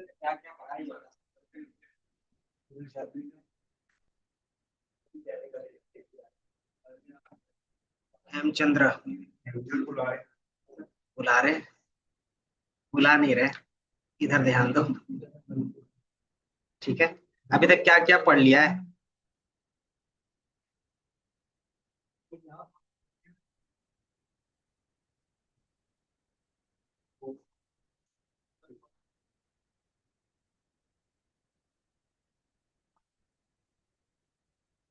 क्या क्या पढ़ाई हो रहा है? हेमचंद्र बुला रहे, बुला नहीं रहे, इधर ध्यान दो। ठीक है, अभी तक क्या क्या पढ़ लिया है?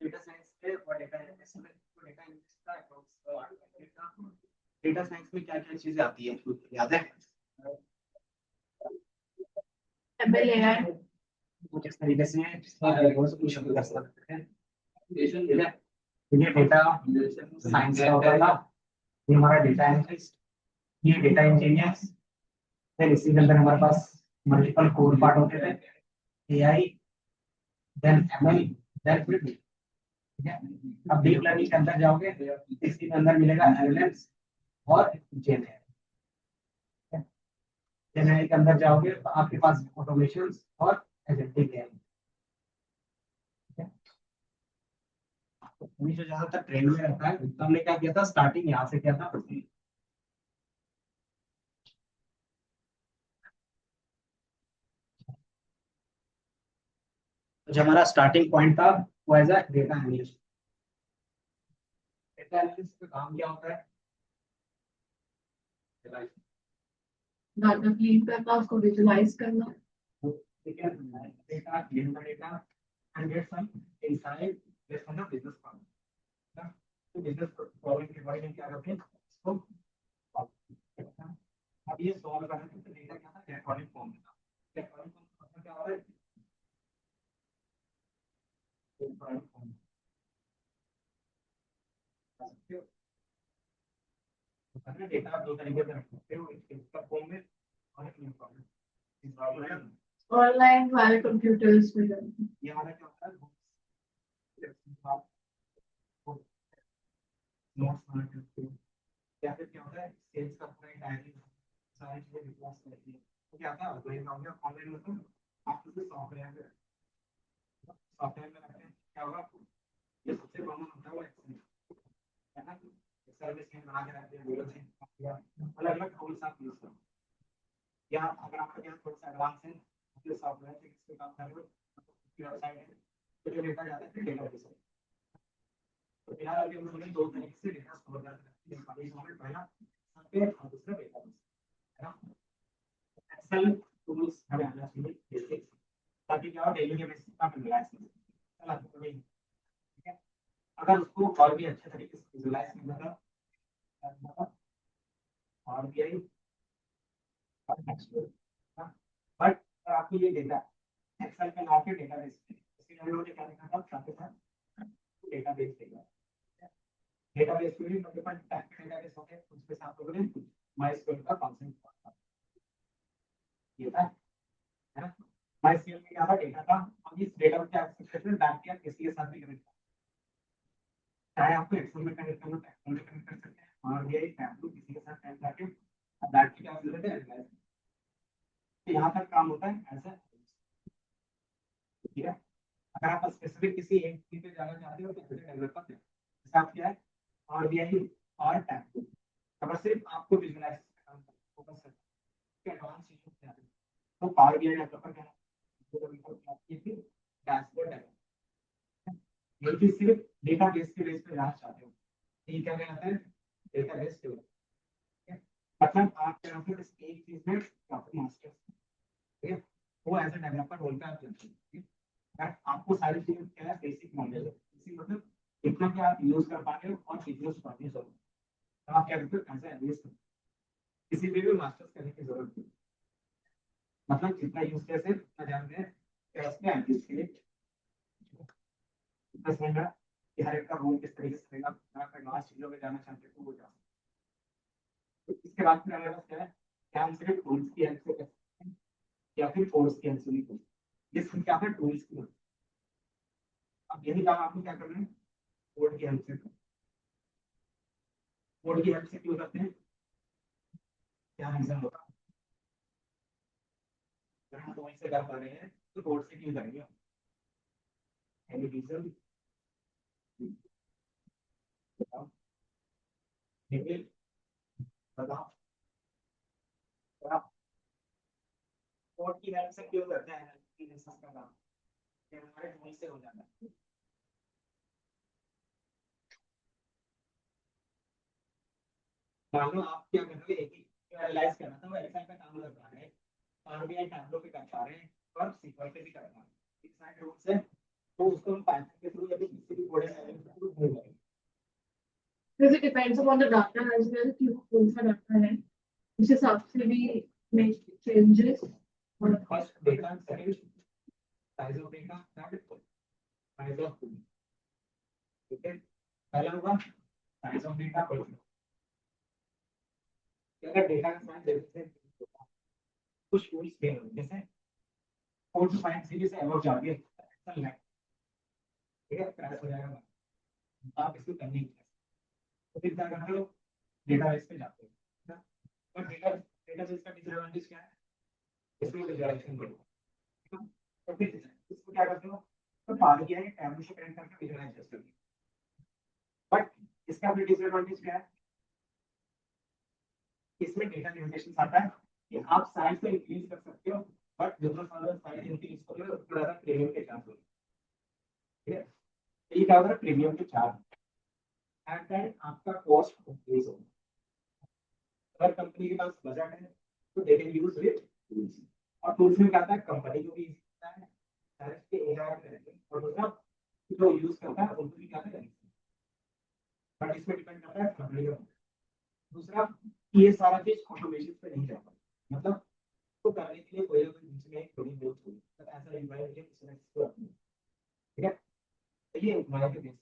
डेटा साइंस पे और डेटा एनालिसिस में, डेटा एनालिसिस का डेटा साइंस में क्या क्या चीजें आती है याद है? एमएल एआई किस तरीके से कुछ कर सकते हैं? ठीक है, ये डेटा साइंस का होता है, ये हमारा डेटा एनालिस्ट, ये डेटा इंजीनियर। फिर इसी के अंदर हमारे पास मल्टीपल कोर पार्ट होते थे, एआई, देन एमएल, देन फिर ठीक है। अब डीप लर्निंग के अंदर जाओगे, इसके अंदर मिलेगा एलएलएम्स और जेएनए। जेएनए के अंदर जाओगे तो आपके पास ऑटोमेशन और एजेंटिक है। अभी जो ज्यादातर ट्रेंड में रहता है, तो हमने क्या किया था, स्टार्टिंग यहाँ से किया था। जो हमारा स्टार्टिंग पॉइंट था वो as a data analyst. Data analyst का काम क्या होता है? डाटा क्लीन करना, उसको विजुलाइज करना। ठीक है, डेटा क्लीन करेगा and get some insight based on the business problem. तो बिजनेस प्रॉब्लम के बारे में क्या करते हैं, इसको solve करते हैं। अब ये सॉल्व करने के लिए डेटा क्या था, इलेक्ट्रॉनिक फॉर्म में था। इलेक्ट्रॉनिक फॉर्म में क्या हो रहा है, इलेक्ट्रॉनिक फॉर्म डेटा दो तरीके से रख सकते हो, एक फिजिकल फॉर्म में और एक इलेक्ट्रॉनिक। ऑनलाइन वाले कंप्यूटर्स में ये हमारा क्या होता है, नोट्स बना के रखते हो, या फिर क्या होता है, सेल्स का पूरा डायरी सारी चीजें रिपोर्ट्स रहती है। तो क्या होता है, ऑनलाइन हो गया, ऑनलाइन मतलब आप किसी सॉफ्टवेयर में रखते हैं, क्या होगा, ये सबसे कॉमन होता है वो एक्सेल है ना। एक्सेल में सीन बना के रखते हैं, गूगल से अलग अलग टूल्स आप यूज करो, या अगर आपका क्या थोड़ा सा एडवांस है, अपने सॉफ्टवेयर से किस पे काम कर रहे हो, वेबसाइट है, तो जो डेटा जाता है डेटाबेस है। तो फिलहाल अभी हम लोगों ने दो तरीके से डेटा स्टोर करते हैं, पहला सॉफ्टवेयर और दूसरा डेटाबेस है ना। एक्सेल टूल्स हमें आना चाहिए बेसिक, ताकि क्या हो, डेली के बेसिस पे आप विजुलाइज कर सकते हैं। चला ठीक है, अगर उसको और भी अच्छे तरीके से विजुलाइज करना था और भी आई बट आपको ये डेटा एक्सेल में ला के डेटाबेस, इसके लिए हम लोगों ने क्या देखा था, साथ साथ डेटाबेस देखा। डेटाबेस में भी मल्टीपल टाइप के डेटाबेस होते हैं, उसके साथ लोगों ने माइस्क्वेल का कॉन्सेप्ट किया था, है ना। माइस्क्वेल में क्या था, डेटा था, अब इस डेटा को क्या करते हैं, डाटा या किसी के साथ भी कनेक्ट, चाहे आपको एक्सेल में कनेक्ट करना है एक्सेल में कनेक्ट कर सकते हैं, और ये टैबलू किसी के साथ कनेक्ट करके डाटा की क्या जरूरत है, एनालाइज। तो यहाँ तक काम होता है ऐसा, ठीक है। अगर आप स्पेसिफिक किसी एक चीज पे जाना चाहते हो तो फिर डेवलपर है, जैसे आप क्या है, और भी आई और टैबलू, अगर सिर्फ आपको विजुअलाइज फोकस करना है, एडवांस चीजों पे जाते हैं तो पावर बीआई डेवलपर क्या है, ये डैशबोर्ड है, ये भी सिर्फ डेटाबेस के बेस पे जाना चाहते हो, ये क्या कहलाता है, डेटाबेस डेवलपर। मतलब आप क्या होते हैं, इस एक चीज में काफी मास्टर, ठीक है, वो एज ए डेवलपर रोल पे आप चलते हैं। अगर आपको सारी चीजें क्या है, बेसिक नॉलेज है, इसी मतलब इतना कि आप यूज कर पा रहे हो और यूज करनी जरूरत है, तो आप क्या करते हो, एज ए एनालिस्ट किसी भी मास्टर्स करने की जरूरत नहीं, मतलब जितना यूज कैसे उतना जान रहे हैं, क्या उसमें एनालिस्ट के लिए इतना समझ रहा कि हर एक का रोल किस तरीके से रहेगा। अगर आप एडवांस चीजों में जाना चाहते हो तो वो जा सकते हैं। तो इसके बाद फिर हमारे पास क्या है, क्या हम सिर्फ टूल्स की हेल्प से कर सकते हैं या फिर कोर्स की हेल्प से भी कर सकते हैं। ये क्या है, टूल्स की हेल्प। अब यही काम आपको क्या करना है, कोड की हेल्प से, कोड की हेल्प से क्यों करते हैं, क्या रीजन होगा, अगर हम वहीं से कर पा रहे हैं तो रोड से क्यों करेंगे? Any reason? बताओ, निखिल, बताओ। और आप कोर्ट की हेल्प से क्यों करते हैं कि बिजनेस का काम? ये हमारे वहीं से हो जाता है। मान लो आप क्या कर रहे हो, एक ही एनालाइज करना था, वो एक्सेल पे काम कर पा रहे हैं, आरबीआई टैब्लो पे कर पा रहे हैं, और सीक्वल पे भी कर पा रहे हैं, इस साइड रूट से, तो उसको हम पाइथन के थ्रू या फिर किसी भी कोडिंग लैंग्वेज के थ्रू ढूंढ लेंगे। Because it depends upon the data as well कि वो कौन सा डाटा है उस हिसाब से भी make changes और first data, second size of data, third size of tool. ठीक है, पहला होगा साइज ऑफ डेटा पर, अगर डेटा का साइज जैसे कुछ टूल्स के जैसे 4 to 5 सीरीज से अबव जाओगे ऐसा लैग, ठीक है, क्रैश हो जाएगा, आप इसको करने की, तो फिर क्या करते हो, डेटाबेस पे जाते हो। और डेटाबेस का डिसएडवांटेज क्या है, इसमें विजुअलाइजेशन करो, तो फिर इसको क्या करते हो, तो पावर किया है टैब से कनेक्ट करके विजुअलाइज करते हो। बट इसका भी डिसएडवांटेज क्या है, इसमें डेटा लिमिटेशन आता है कि आप साइज को इंक्रीज कर सकते हो, बट बिजनेस वाला साइज इंक्रीज करोगे तो उसके ज्यादा प्रीमियम के चार्ज होगा। ठीक है, तो ये क्या होगा, प्रीमियम के चार्ज एट दैट आपका कॉस्ट इंक्रीज होगा। अगर कंपनी के पास बजट है तो they can use with tools, और टूल्स में क्या आता है, कंपनी को भी easy होता है, सारे के एआई रहते हैं, और दूसरा जो यूज करता है उनको भी क्या है, बट इसमें डिपेंड करता है कंपनी का। दूसरा, ये सारा चीज ऑटोमेशन पे नहीं जाता, मतलब तो करने के लिए कोई ना कोई बीच में एक थोड़ी बहुत होगी, तो ऐसा एम्प्लॉय मुझे किसी ना किसी को रखना है। ठीक है, तो ये एम्प्लॉय के बेस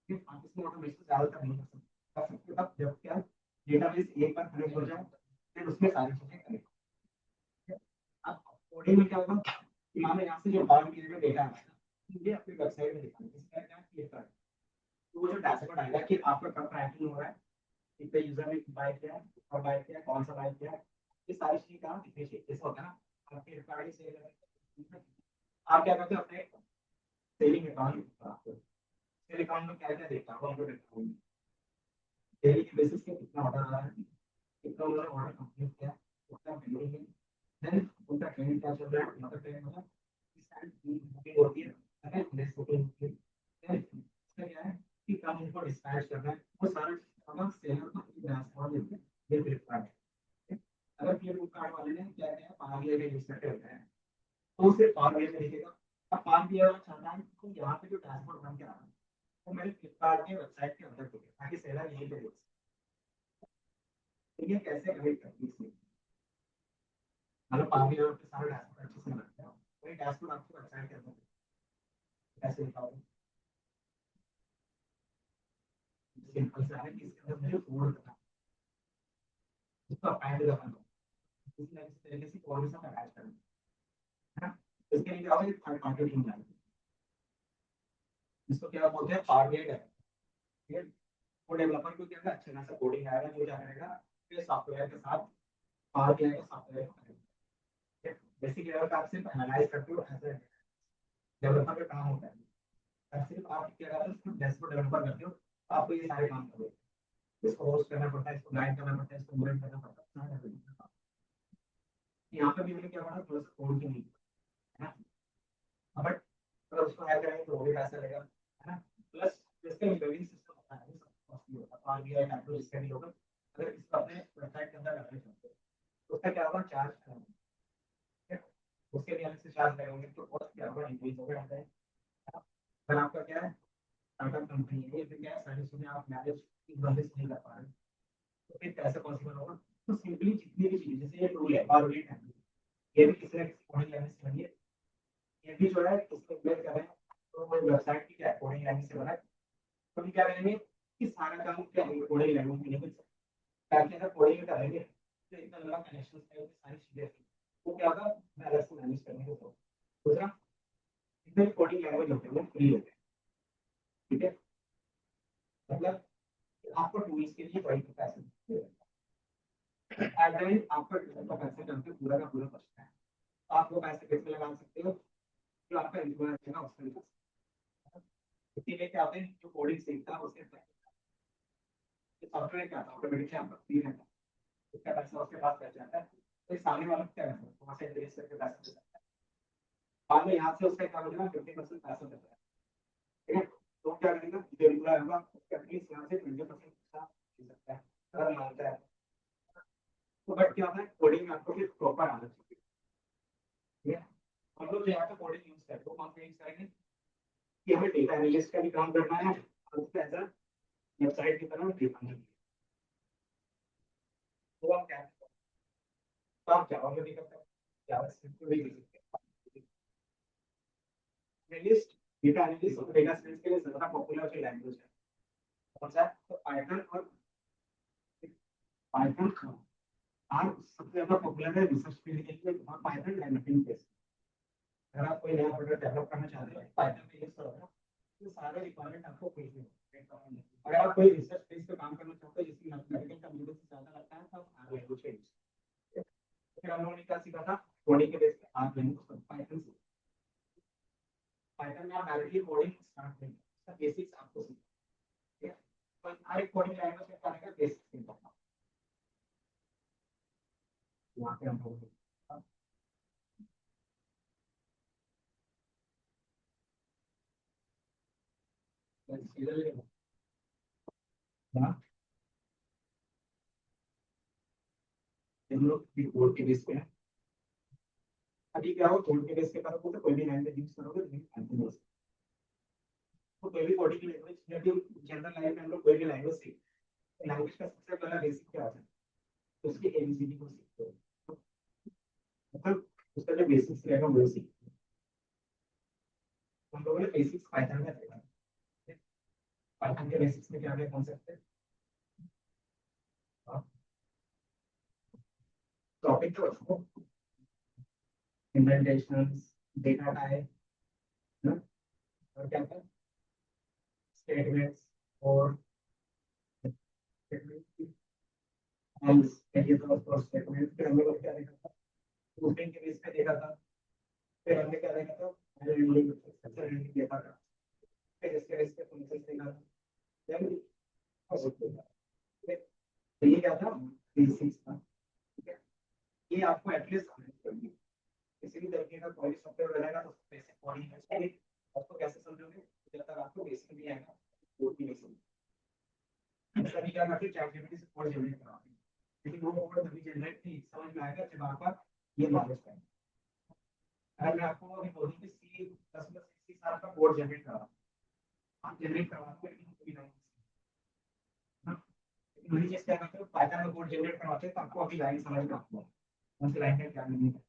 पे आप इसमें ऑटोमेशन ज्यादातर नहीं कर सकते तब जब क्या डेटाबेस एक बार कनेक्ट हो जाए, फिर उसमें सारी चीजें करें। अब कोडिंग में क्या होगा कि मान लो यहाँ से जो फॉर्म की जो डेटा है मुझे अपनी वेबसाइट में दिखाना है, इसका क्या क्लिक करें, तो वो जो डैशबोर्ड आएगा कि आपका कब ट्रैकिंग हो रहा है, कितने यूजर ने बाय किया है, और बाय किया है, कौन सा बाय किया है, ये सारी चीजें कहाँ दिखनी चाहिए, जैसे होता है ना आपके रिकॉर्डिंग से आप क्या करते हो अपने सेलिंग अकाउंट, सेल अकाउंट में क्या क्या देखता है, आपको देखता हूँ डेली के बेसिस पे कितना ऑर्डर आ रहा है, कितना उन्होंने ऑर्डर कंप्लीट किया, कितना पेंडिंग है, देन उनका ट्रेंड क्या चल रहा है, मतलब ट्रेंड मतलब इस टाइम बुकिंग होती है, अगर नेक्स्ट बुकिंग होती है, देन इसका क्या है कि कम उनको डिस्पैच करना है, वो सारा सामान सेलर को ट्रांसफर देते हैं, ये फ्लिपकार्ट है। अगर फ्लिपकार्ट वाले ने क्या किया, पावर बीआई का यूज करके रखा है, तो उसे पावर बीआई में दिखेगा। अब पावर बीआई वाला चाहता है कि यहाँ पे जो ट्रांसपोर्ट बन के आ रहा है तो मेरे फ्लिपकार्ट के वेबसाइट के अंदर दिखे, ताकि सेलर यहीं पे देख सके। तो ये कैसे कनेक्ट करती है इसमें, मतलब पावर बीआई पे सारा डैशबोर्ड अच्छे से बनता है, वही डैशबोर्ड आपको वेबसाइट के अंदर कैसे दिखाओगे, सिंपल सा है कि इसके अंदर मुझे कोड करना है, उसको अपेंड करना है, किसी ना किसी तरीके से कोड के साथ अटैच करना है ना। तो इसके लिए क्या होगा, थर्ड पार्टी टीम जाएगी, इसको क्या बोलते हैं, पावर बीआई डेवलपर। वो डेवलपर को क्या अच्छा खासा कोडिंग आएगा, जो क्या करेगा फिर सॉफ्टवेयर के साथ पावर बीआई का सॉफ्टवेयर बेसिक लेवल का आप सिर्फ एनालाइज करते हो, ऐसे डेवलपर का काम होता है। और सिर्फ आप क्या करते हो, सिर्फ डैशबोर्ड डेवलपर करते हो, आपको ये सारे काम करोगे, इसको होस्ट करना पड़ता है, इसको गाइड करना पड़ता है, इसको मॉनिटर करना पड़ता है। यहाँ पे भी मैंने क्या पढ़ा, थोड़ा सा कोड की नहीं है ना, बट अगर उसको हायर करेंगे तो वो भी पैसा लगेगा, है ना। प्लस इसका बिलिंग सिस्टम होता है, सब कॉस्टली होता है, आरबीआई टैक्स इसका भी होगा। अगर इसको अपने वेबसाइट के अंदर लगाना चाहते हो तो उसका क्या होगा, चार्ज करेंगे, उसके लिए अलग से चार्ज लगेंगे, तो कॉस्ट क्या होगा, इंक्रीज होगा। अगर आपका क्या है, स्टार्टअप कंपनी है, फिर क्या है, सारी चीजें आप मैनेज एक बंदे से नहीं कर पा रहे, तो फिर कैसे पॉसिबल होगा। तो सिंपली जितनी भी चीजें, जैसे ये टूल है और ये भी किसी ना किसी कोडिंग लैंग्वेज से बनी है, ये भी जो है इसको इम्प्लीमेंट कर रहे हैं, तो वो वेबसाइट की क्या कोडिंग लैंग्वेज से बना है, तो हम क्या करेंगे कि सारा काम क्या है, कोडिंग लैंग्वेज में नहीं कर सकते, ताकि अगर कोडिंग करेंगे तो इतना लंबा कनेक्शन है, सारी चीजें वो क्या होगा, मैं अलग से मैनेज करने को। दूसरा, जितने भी कोडिंग लैंग्वेज होते हैं वो फ्री होते हैं, ठीक है, मतलब आपको टूल्स के लिए कोई पैसे नहीं देते। एट द एंड आपका पैसे करके पूरा का पूरा बचता है। आप वो पैसे किस में लगा सकते हो जो आपका एम्प्लॉयर है उसमें लगा सकते हो। इसीलिए क्या होता है जो कोडिंग सीखता है उसके सॉफ्टवेयर क्या होता है ऑटोमेटिकली आपका फ्री रहता है, उसका पैसा उसके पास बच जाता है, तो इस सामने वाला क्या करता है वहाँ से इंक्रीज करके पैसा दे सकता है, बाद में यहाँ से उसका क्या होगा 50% पैसा देता है, ठीक है। तो क्या करेगा जो एम्प्लॉयर होगा एटलीस्ट यहाँ से 20% पैसा दे सकता है अगर मानता है। तो बट क्या होता है कोडिंग में आपको फिर प्रॉपर आना चाहिए, ठीक है। हम लोग जो यहाँ पे कोडिंग यूज करते हैं वो कौन सा यूज करेंगे कि हमें डेटा एनालिस्ट का भी काम करना है और उसका एज वेबसाइट की तरह दिखाना है, तो आप क्या तो आप जावा में भी कर सकते हैं, जावास्क्रिप्ट में भी कर सकते हैं। एनालिस्ट डेटा एनालिस्ट और डेटा साइंस के लिए ज्यादा पॉपुलर जो लैंग्वेज है कौन सा है? तो पाइथन और पाइथन और सबसे ज्यादा पॉपुलर है रिसर्च फील्ड के लिए और पाइथन डेवलपिंग केस। अगर आप कोई नया प्रोडक्ट डेवलप करना चाहते हो पाइथन में यूज करोगे तो सारे रिक्वायरमेंट आपको कोई नहीं होगा। अगर आप कोई रिसर्च बेस पे काम करना चाहते हो जिसमें मैथमेटिकल कम्युनिकेशन ज्यादा लगता है तो आप लैंग्वेज का यूज। फिर हम लोगों ने क्या सीखा था कोडिंग के बेस पे आप लैंग्वेज पाइथन से पाइथन में आप डायरेक्टली कोडिंग स्टार्ट नहीं इसका बेसिक्स आपको सीखना, ठीक है। तो हर एक कोडिंग लैंग्वेज में क्या रहेगा बेसिक्स सीखना वहाँ पे हम लोग हाँ, हम लोग भी कोड के बेस पे हैं। अभी क्या हो कोड के बेस पे करोगे तो कोई भी लैंग्वेज यूज करोगे तो पाइथन बेस तो कोई भी कोडिंग लैंग्वेज या फिर जनरल लाइफ में हम लोग कोई भी लैंग्वेज सीख लैंग्वेज का सबसे पहला बेसिक क्या होता है उसकी एबीसीडी को सीखते हो, मतलब उसका जो बेसिक्स रहेगा वो सीख हम लोगों ने बेसिक्स पाइथन का देखा। पाइथन के बेसिक्स में क्या क्या कॉन्सेप्ट है टॉपिक तो उसको इंडेंटेशंस डेटा टाइप और क्या था स्टेटमेंट्स और एल्स ये तो और स्टेटमेंट फिर हम लोगों ने क्या देखा था रूटिंग के बेस पे देखा था। फिर हमने क्या देखा था स्ट्रक्चर यूनिट देखा था। फिर इसके बेस पे फंक्शंस देखा था। देन तो ये क्या था बेसिक्स था, ठीक है। ये आपको एटलीस्ट आना चाहिए किसी भी तरीके का कोई सॉफ्टवेयर बनेगा तो बेसिक कोडिंग है उसको कैसे समझोगे जब तक आपको बेसिक नहीं आएगा कोड भी नहीं समझ सभी क्या करते हैं चैट जीपीटी से कोड जनरेट कराते हैं लेकिन वो कोड तभी जनरेट नहीं समझ में आएगा जब आपका ये नॉलेज है। अगर मैं आपको अभी बोलूं कि सी प्लस प्लस सी साल का कोड जनरेट करा आप जनरेट करवाते हो लेकिन कोई नहीं वही चीज क्या करते हो पाइथन में कोड जनरेट करवाते हैं तो आपको अभी लाइन समझ में आता है कौन सी लाइन का क्या नहीं है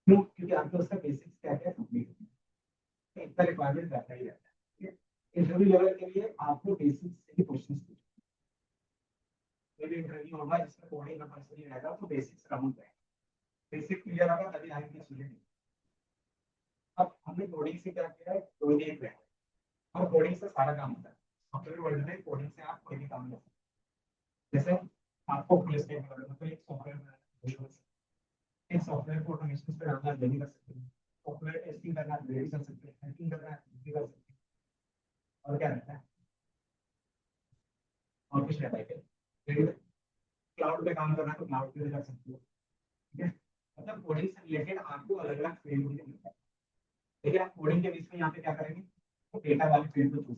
क्यों क्योंकि आपको उसका बेसिक्स क्या क्या कंप्लीट है इतना रिक्वायरमेंट रहता ही रहता है। इंटरव्यू लेवल के लिए आपको बेसिक्स से ही क्वेश्चंस पूछे कोई भी इंटरव्यू होगा जिसमें कोडिंग कंपलसरी रहेगा तो बेसिक्स कम है बेसिक क्लियर होगा तभी आगे की चीजें। अब हमने कोडिंग से क्या किया है कोई एक है और कोडिंग से सारा काम होता है सॉफ्टवेयर वर्ल्ड में कोडिंग से आप कोई भी काम कर सकते हैं जैसे आपको फुल स्टैक डेवलपर तो एक सॉफ्टवेयर इन सॉफ्टवेयर को ऑटोमेशन पे डालना नहीं कर सकते सॉफ्टवेयर टेस्टिंग करना नहीं कर सकते हैकिंग करना नहीं कर सकते और क्या रहता है और कुछ रहता है क्या क्लाउड पे काम करना है तो क्लाउड पे भी कर सकते हो, ठीक है। मतलब कोडिंग से रिलेटेड आपको अलग अलग फील्ड मुझे मिलता है लेकिन आप कोडिंग के बीच में यहाँ पे क्या करेंगे तो डेटा वाले फील्ड को चूज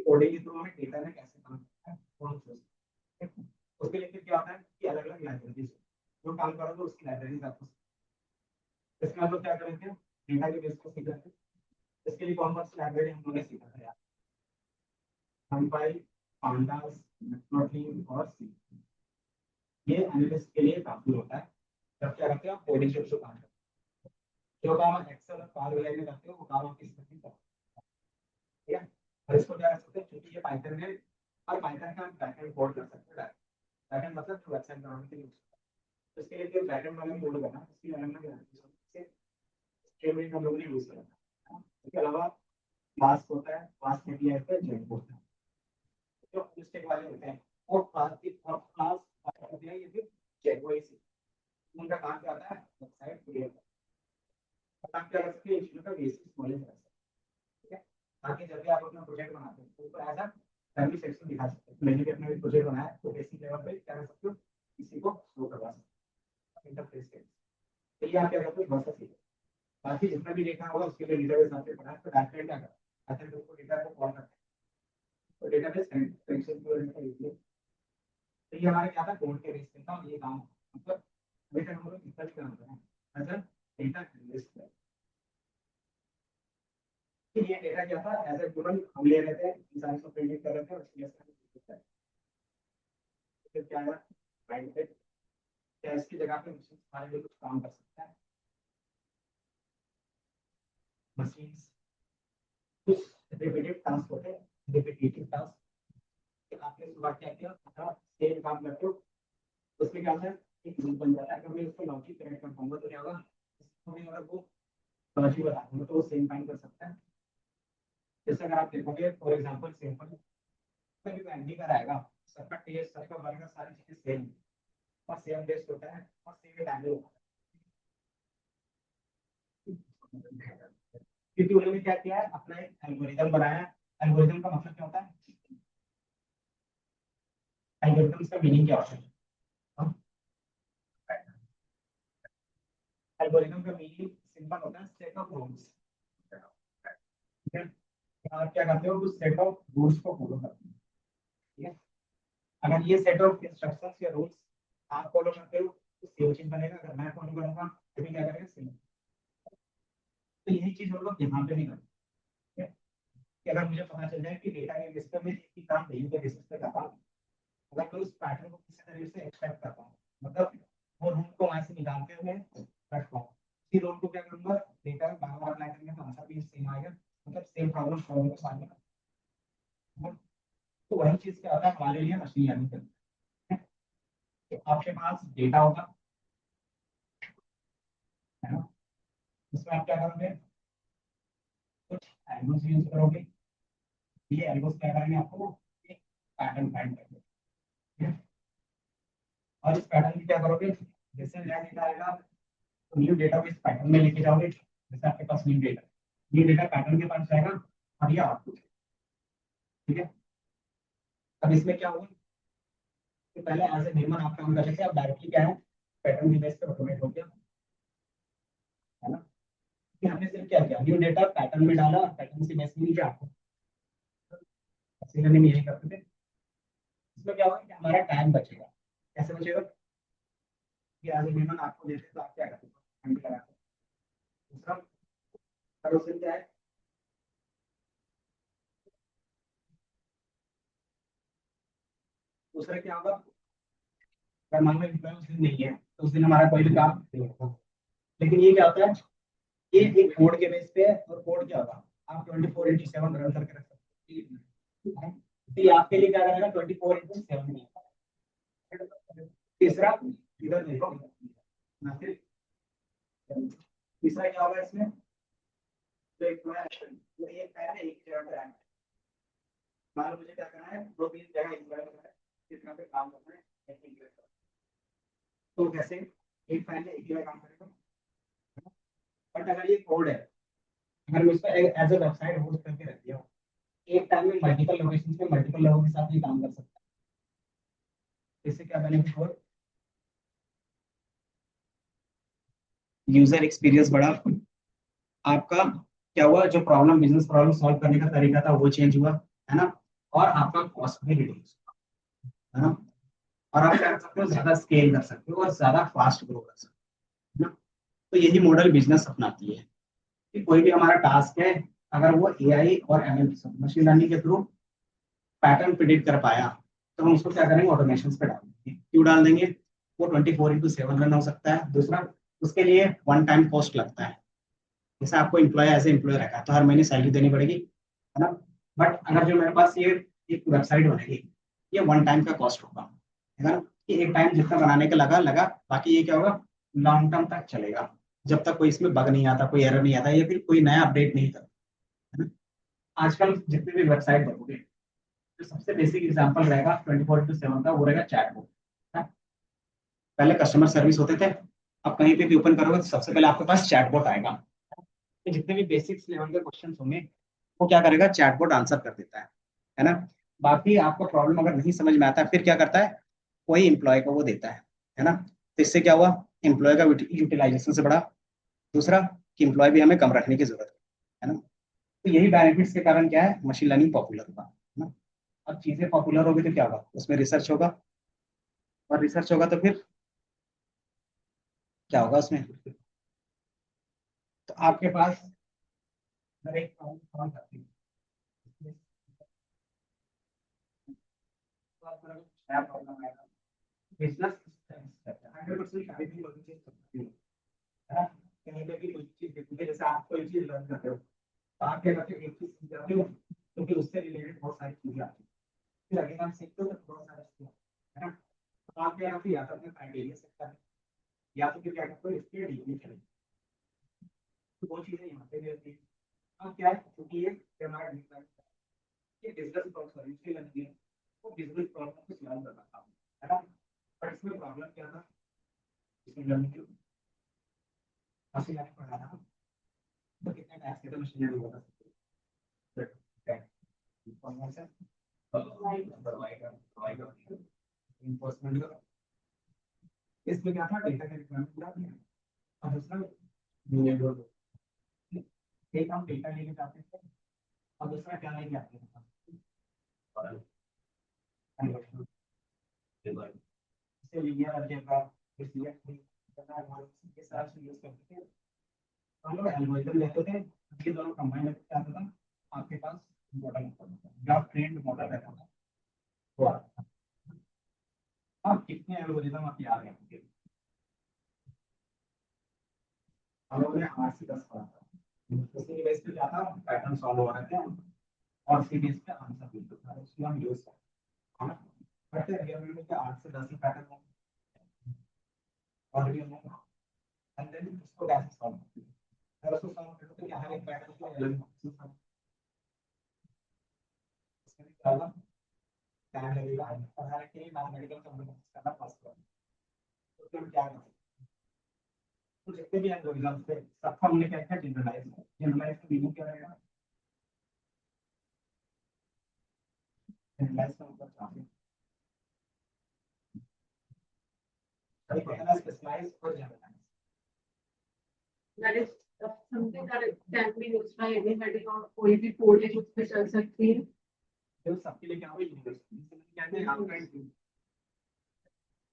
कोडिंग के थ्रू हमें डेटा में कैसे काम करना है वो हम चूज उसके लिए फिर क्या होता है कि अलग अलग लाइब्रेरीज जो काम करोगे उसकी लाइब्रेरीज आपको इसमें हम लोग क्या करेंगे डेटा के बेस को सीख रहे हैं इसके लिए कौन कौन सी लाइब्रेरी हम लोगों ने सीखा था यार NumPy pandas matplotlib और सी ये एनालिस्ट के लिए काफी होता है जब क्या करते हैं आप कोडिंग से काम करते हैं जो काम एक्सेल और पावर बीआई में करते हो वो काम आप इसमें नहीं करते, ठीक है। और इसको क्या कर सकते हैं क्योंकि ये पाइथन है और पाइथन का हम बैकएंड कोड कर सकते हैं बैकएंड मतलब जो वेबसाइट बनाने के लिए तो इसके लिए फिर बैकएंड वाला कोड करना इसकी अलग अलग स्ट्रीमलाइन हम लोगों ने यूज किया था। इसके अलावा फ्लास्क होता है फ्लास्क एपीआई पे जेट होता है जो स्टेक वाले होते हैं और फ्लास्क की क्लास एपीआई ये फिर जेट वही से उनका काम क्या होता है, वेबसाइट क्रिएट करना। आप क्या कर सकते हैं, चीजों का बेसिक नॉलेज रख सकते हैं, ठीक है। ताकि जब भी आप अपना प्रोजेक्ट बनाते हैं तो उसको एज अ फैमिली सेक्शन दिखा सकते हैं। मैंने भी अपना भी प्रोजेक्ट बनाया तो बेसिक लेवल पे क्या कर सकते हो, किसी को शो करवा सकते हो इंटरफेस के। तो ये आप क्या करते हो, बहुत सा सीखो। बाकी जितना भी देखना होगा उसके लिए डेटाबेस आपने पढ़ा है, तो बैकएंड क्या करता है, बैकएंड को डेटा को कॉल करता है, तो डेटाबेस कनेक्शन की वजह से। तो ये हमारे क्या था, कोड के बेस पे था, और ये काम मतलब बेटा हम लोग कितना भी काम कर रहे हैं एज अ डेटा एनालिस्ट है। तो ये डेटा क्या था, एज ए ह्यूमन हम ले रहे थे, इंसान को प्रेडिक्ट कर रहे थे, और इसलिए फिर क्या है, क्लाइंट पे क्या इसकी जगह पे मशीन हमारे लिए कुछ काम कर सकता है। मशीन कुछ रिपीटेड टास्क होते हैं, रिपीटेटिव टास्क। आपने सुबह क्या किया, सेम काम करते हो, उसमें क्या होता है, एक लूप बन जाता है। अगर मैं उसको लॉजिक कनेक्ट कर पाऊंगा तो क्या होगा, अगर वो लॉजिक बता दूंगा तो वो सेम टाइम कर सकता है। जैसे अगर आप देखोगे फॉर एग्जांपल सिंपल कभी भी एमडी का रहेगा, सबका टेस्ट सबका बर्गर सारी चीजें सेम और सेम टेस्ट होता है और सेम टाइम होता है। क्योंकि उन्होंने क्या किया है, अपना एक एल्गोरिदम बनाया है। एल्गोरिदम का मतलब क्या होता है, एल्गोरिदम का मीनिंग क्या होता है, एल्गोरिदम का मीनिंग सिंपल होता है, सेट ऑफ रूल्स। ठीक है, आप क्या करते हो, उस सेट ऑफ रूल्स को फॉलो करते हो। ठीक है, अगर ये सेट ऑफ इंस्ट्रक्शंस या रूल्स आप फॉलो करते हो तो सेम चीज बनेगा, अगर मैं फॉलो करूंगा तो भी क्या करेगा, सेम। तो यही चीज हम लोग यहाँ पे भी करते हैं कि अगर मुझे पता चल जाए कि डेटा के बेस पर मैं एक ही काम नहीं के बेसिस पे करता हूँ, अगर मैं उस पैटर्न को किसी तरीके से एक्सट्रैक्ट करता हूँ, मतलब वो रूल को वहां से निकाल के मैं रखता हूँ, इसी रूल को क्या करूंगा, डेटा में बार बार अप्लाई करेंगे तो आंसर भी सेम आएगा, मतलब सेम प्रॉब्लम सॉल्व होगा सामने। तो वही चीज क्या होता है हमारे लिए मशीन लर्निंग करती है। तो आपके पास डेटा होगा, है ना, उसमें आप क्या करोगे, कुछ एल्गोस यूज करोगे। ये एल्गोस क्या करेंगे, आपको एक पैटर्न फाइंड करेंगे, ठीक है? और इस पैटर्न की क्या करोगे, जैसे नया डेटा आएगा तो न्यू डेटा को इस पैटर्न में लेके जाओगे। जैसे आपके पास न्यू डेटा पैटर्न के पास जाएगा और ये आउटपुट, ठीक है। अब इसमें क्या होगा कि पहले एज ए ह्यूमन आप काम कर रहे थे, अब डायरेक्टली क्या है, पैटर्न की बेस पे ऑटोमेट हो गया, है ना। कि हमने सिर्फ क्या किया, न्यू डेटा पैटर्न में डाला, पैटर्न से बेस में नीचे आपको मशीन में यही करते थे। इसमें क्या होगा कि हमारा टाइम बचेगा। कैसे बचेगा, कि एज ए ह्यूमन आपको देते तो आप क्या करते हो, घंटे लगाते हो। दूसरा पड़ोसन क्या है, दूसरा क्या होगा, अगर मान लो एम्प्लॉय उस दिन नहीं है तो उस दिन हमारा कोई भी काम नहीं होगा। लेकिन ये क्या होता है, ये एक कोड के बेस पे है, और कोड क्या होगा, आप 24/7 रन करके रख सकते हो। तो ये आपके लिए क्या करेगा, 24/7 तीसरा इधर देखो ना, फिर तीसरा क्या होगा इसमें, तो एक तो ये पहले एक जगह पे रहना है। मान लो मुझे क्या करना है, 2-3 जगह एक जगह पे कितना पे काम करना है, एक ही जगह पे। तो कैसे, एक फाइल में एक जगह काम करेगा। बट अगर ये कोड है, अगर मैं इसको एज ए वेबसाइट होस्ट करके रख दिया हूँ, एक टाइम में मल्टीपल लोकेशन पे मल्टीपल लोगों के साथ भी काम कर सकता है। इससे क्या बेनिफिट हो, यूजर एक्सपीरियंस बढ़ा, आपका क्या हुआ, जो प्रॉब्लम बिजनेस प्रॉब्लम सॉल्व करने का तरीका था वो चेंज हुआ, है ना, और आपका कॉस्ट भी रिड्यूस, है ना। और आप क्या कर सकते हो, ज्यादा स्केल कर सकते हो और ज्यादा फास्ट ग्रो कर सकते हो, है ना। तो यही मॉडल बिजनेस अपनाती है कि कोई भी हमारा टास्क है, अगर वो एआई और एमएल मशीन लर्निंग के थ्रू पैटर्न प्रिडिक्ट कर पाया, तो हम उसको क्या करेंगे, ऑटोमेशन पे डाल देंगे। क्यों डाल देंगे, वो 24/7 रन हो सकता है। दूसरा, उसके लिए वन टाइम कॉस्ट लगता है। जैसे आपको एम्प्लॉय एज ए एम्प्लॉय रखा है तो हर महीने सैलरी देनी पड़ेगी, है ना। बट अगर जो मेरे पास ये एक वेबसाइट बनेगी, ये वन टाइम का कॉस्ट होगा, है ना, कि एक टाइम जितना बनाने का लगा लगा, बाकी ये क्या होगा, लॉन्ग टर्म तक चलेगा, जब तक कोई इसमें बग नहीं आता, कोई एरर नहीं आता, या फिर कोई नया अपडेट नहीं करता, है ना। आजकल जितने भी वेबसाइट बनोगे, जो सबसे बेसिक एग्जांपल रहेगा 24/7 का, वो रहेगा चैटबॉट। पहले कस्टमर सर्विस होते थे, अब कहीं पे भी ओपन करोगे तो सबसे पहले आपके पास चैटबॉट आएगा, तो जितने भी बेसिक्स लेवल के क्वेश्चन होंगे वो क्या करेगा, चैटबॉट आंसर कर देता है ना। बाकी आपको प्रॉब्लम अगर नहीं समझ में आता है फिर क्या करता है, कोई एम्प्लॉय को वो देता है ना। तो इससे क्या हुआ, एम्प्लॉय का यूटिलाइजेशन से बढ़ा, दूसरा कि एम्प्लॉय भी हमें कम रखने की जरूरत है ना। तो यही बेनिफिट्स के कारण क्या है, मशीन लर्निंग पॉपुलर हुआ है ना। अब चीजें पॉपुलर होगी तो क्या होगा, उसमें रिसर्च होगा, और रिसर्च होगा तो फिर क्या होगा उसमें, तो आपके पास हर एक प्रॉब्लम सॉल्व करती है। तो आपको अगर कुछ नया प्रॉब्लम आएगा, बिजनेस 100% शायद ही कोई चीज सकती है ना। कहीं पे भी कोई चीज देखती है, जैसे आप कोई चीज लर्न करते हो तो आप क्या करते हो, एक चीज सीख जाते हो तो फिर उससे रिलेटेड बहुत सारी चीजें आती है, फिर अगर आप सीखते हो तो बहुत सारा सीखते हो, है ना। तो आप क्या करते हो, या तो अपने क्राइटेरिया सेट करते हो, या तो फिर क्या करते हो, इसके डीपली चले, तो वो चीजें यहाँ पे भी होती है। अब क्या है, क्योंकि ये हमारा बिजनेस प्रॉब्लम इसलिए लगती है, वो बिजनेस प्रॉब्लम को सॉल्व करना था, है ना। बट इसमें प्रॉब्लम क्या था, इसमें लर्निंग की मशीन लर्निंग पढ़ा था, तो कितने टाइप्स के तो मशीन लर्निंग बता सकते हैं, इंफॉर्मेशन प्रोवाइडर इन्फोर्समेंट का। इसमें क्या था, डेटा का रिक्वायरमेंट पूरा किया, और दूसरा न्यूमेरिकल, एक हम डेटा लेके जाते थे और दूसरा क्या लेके आते थे, जैसे लीनियर अलजेब्रा, इसलिए ये सारा चीज यूज करते थे। तो हम लोग एल्गोरिथम लेते थे, ये दोनों कंबाइन करके क्या होता था, आपके पास मॉडल होता था, या ट्रेंड मॉडल रहता था, वो आता था। अब कितने एल्गोरिथम आप याद रखेंगे, हम लोगों ने 8 से 10 पढ़ा था, उसी बेस पे क्या था, पैटर्न सॉल्व हो रहे थे, और उसी बेस पे आंसर मिलता था, उसको हम यूज करते हैं, बट रियल में क्या 8 से 10 ही पैटर्न होंगे, और भी होंगे, एंड देन उसको कैसे सॉल्व करते हैं, अगर उसको सॉल्व करते हैं तो क्या हर एक पैटर्न को अलग उसमें क्या होगा, टाइम लगेगा, और हर एक के लिए मैथमेटिकल कंप्यूटर करना पॉसिबल है। तो फिर क्या करें, तो जितने भी एल्गोरिथम्स थे सबका हमने क्या किया, जनरलाइज का मीनिंग क्या रहेगा, जनरलाइज का मतलब क्या है, एक होता है स्पेशलाइज और generalise. That is something that it can be used by anybody और कोई भी कोडिंग उस पे चल सकती है। तो सबके लिए क्या होगा, यूनिवर्सिटी कहते हैं आपका इंस्टीट्यूट।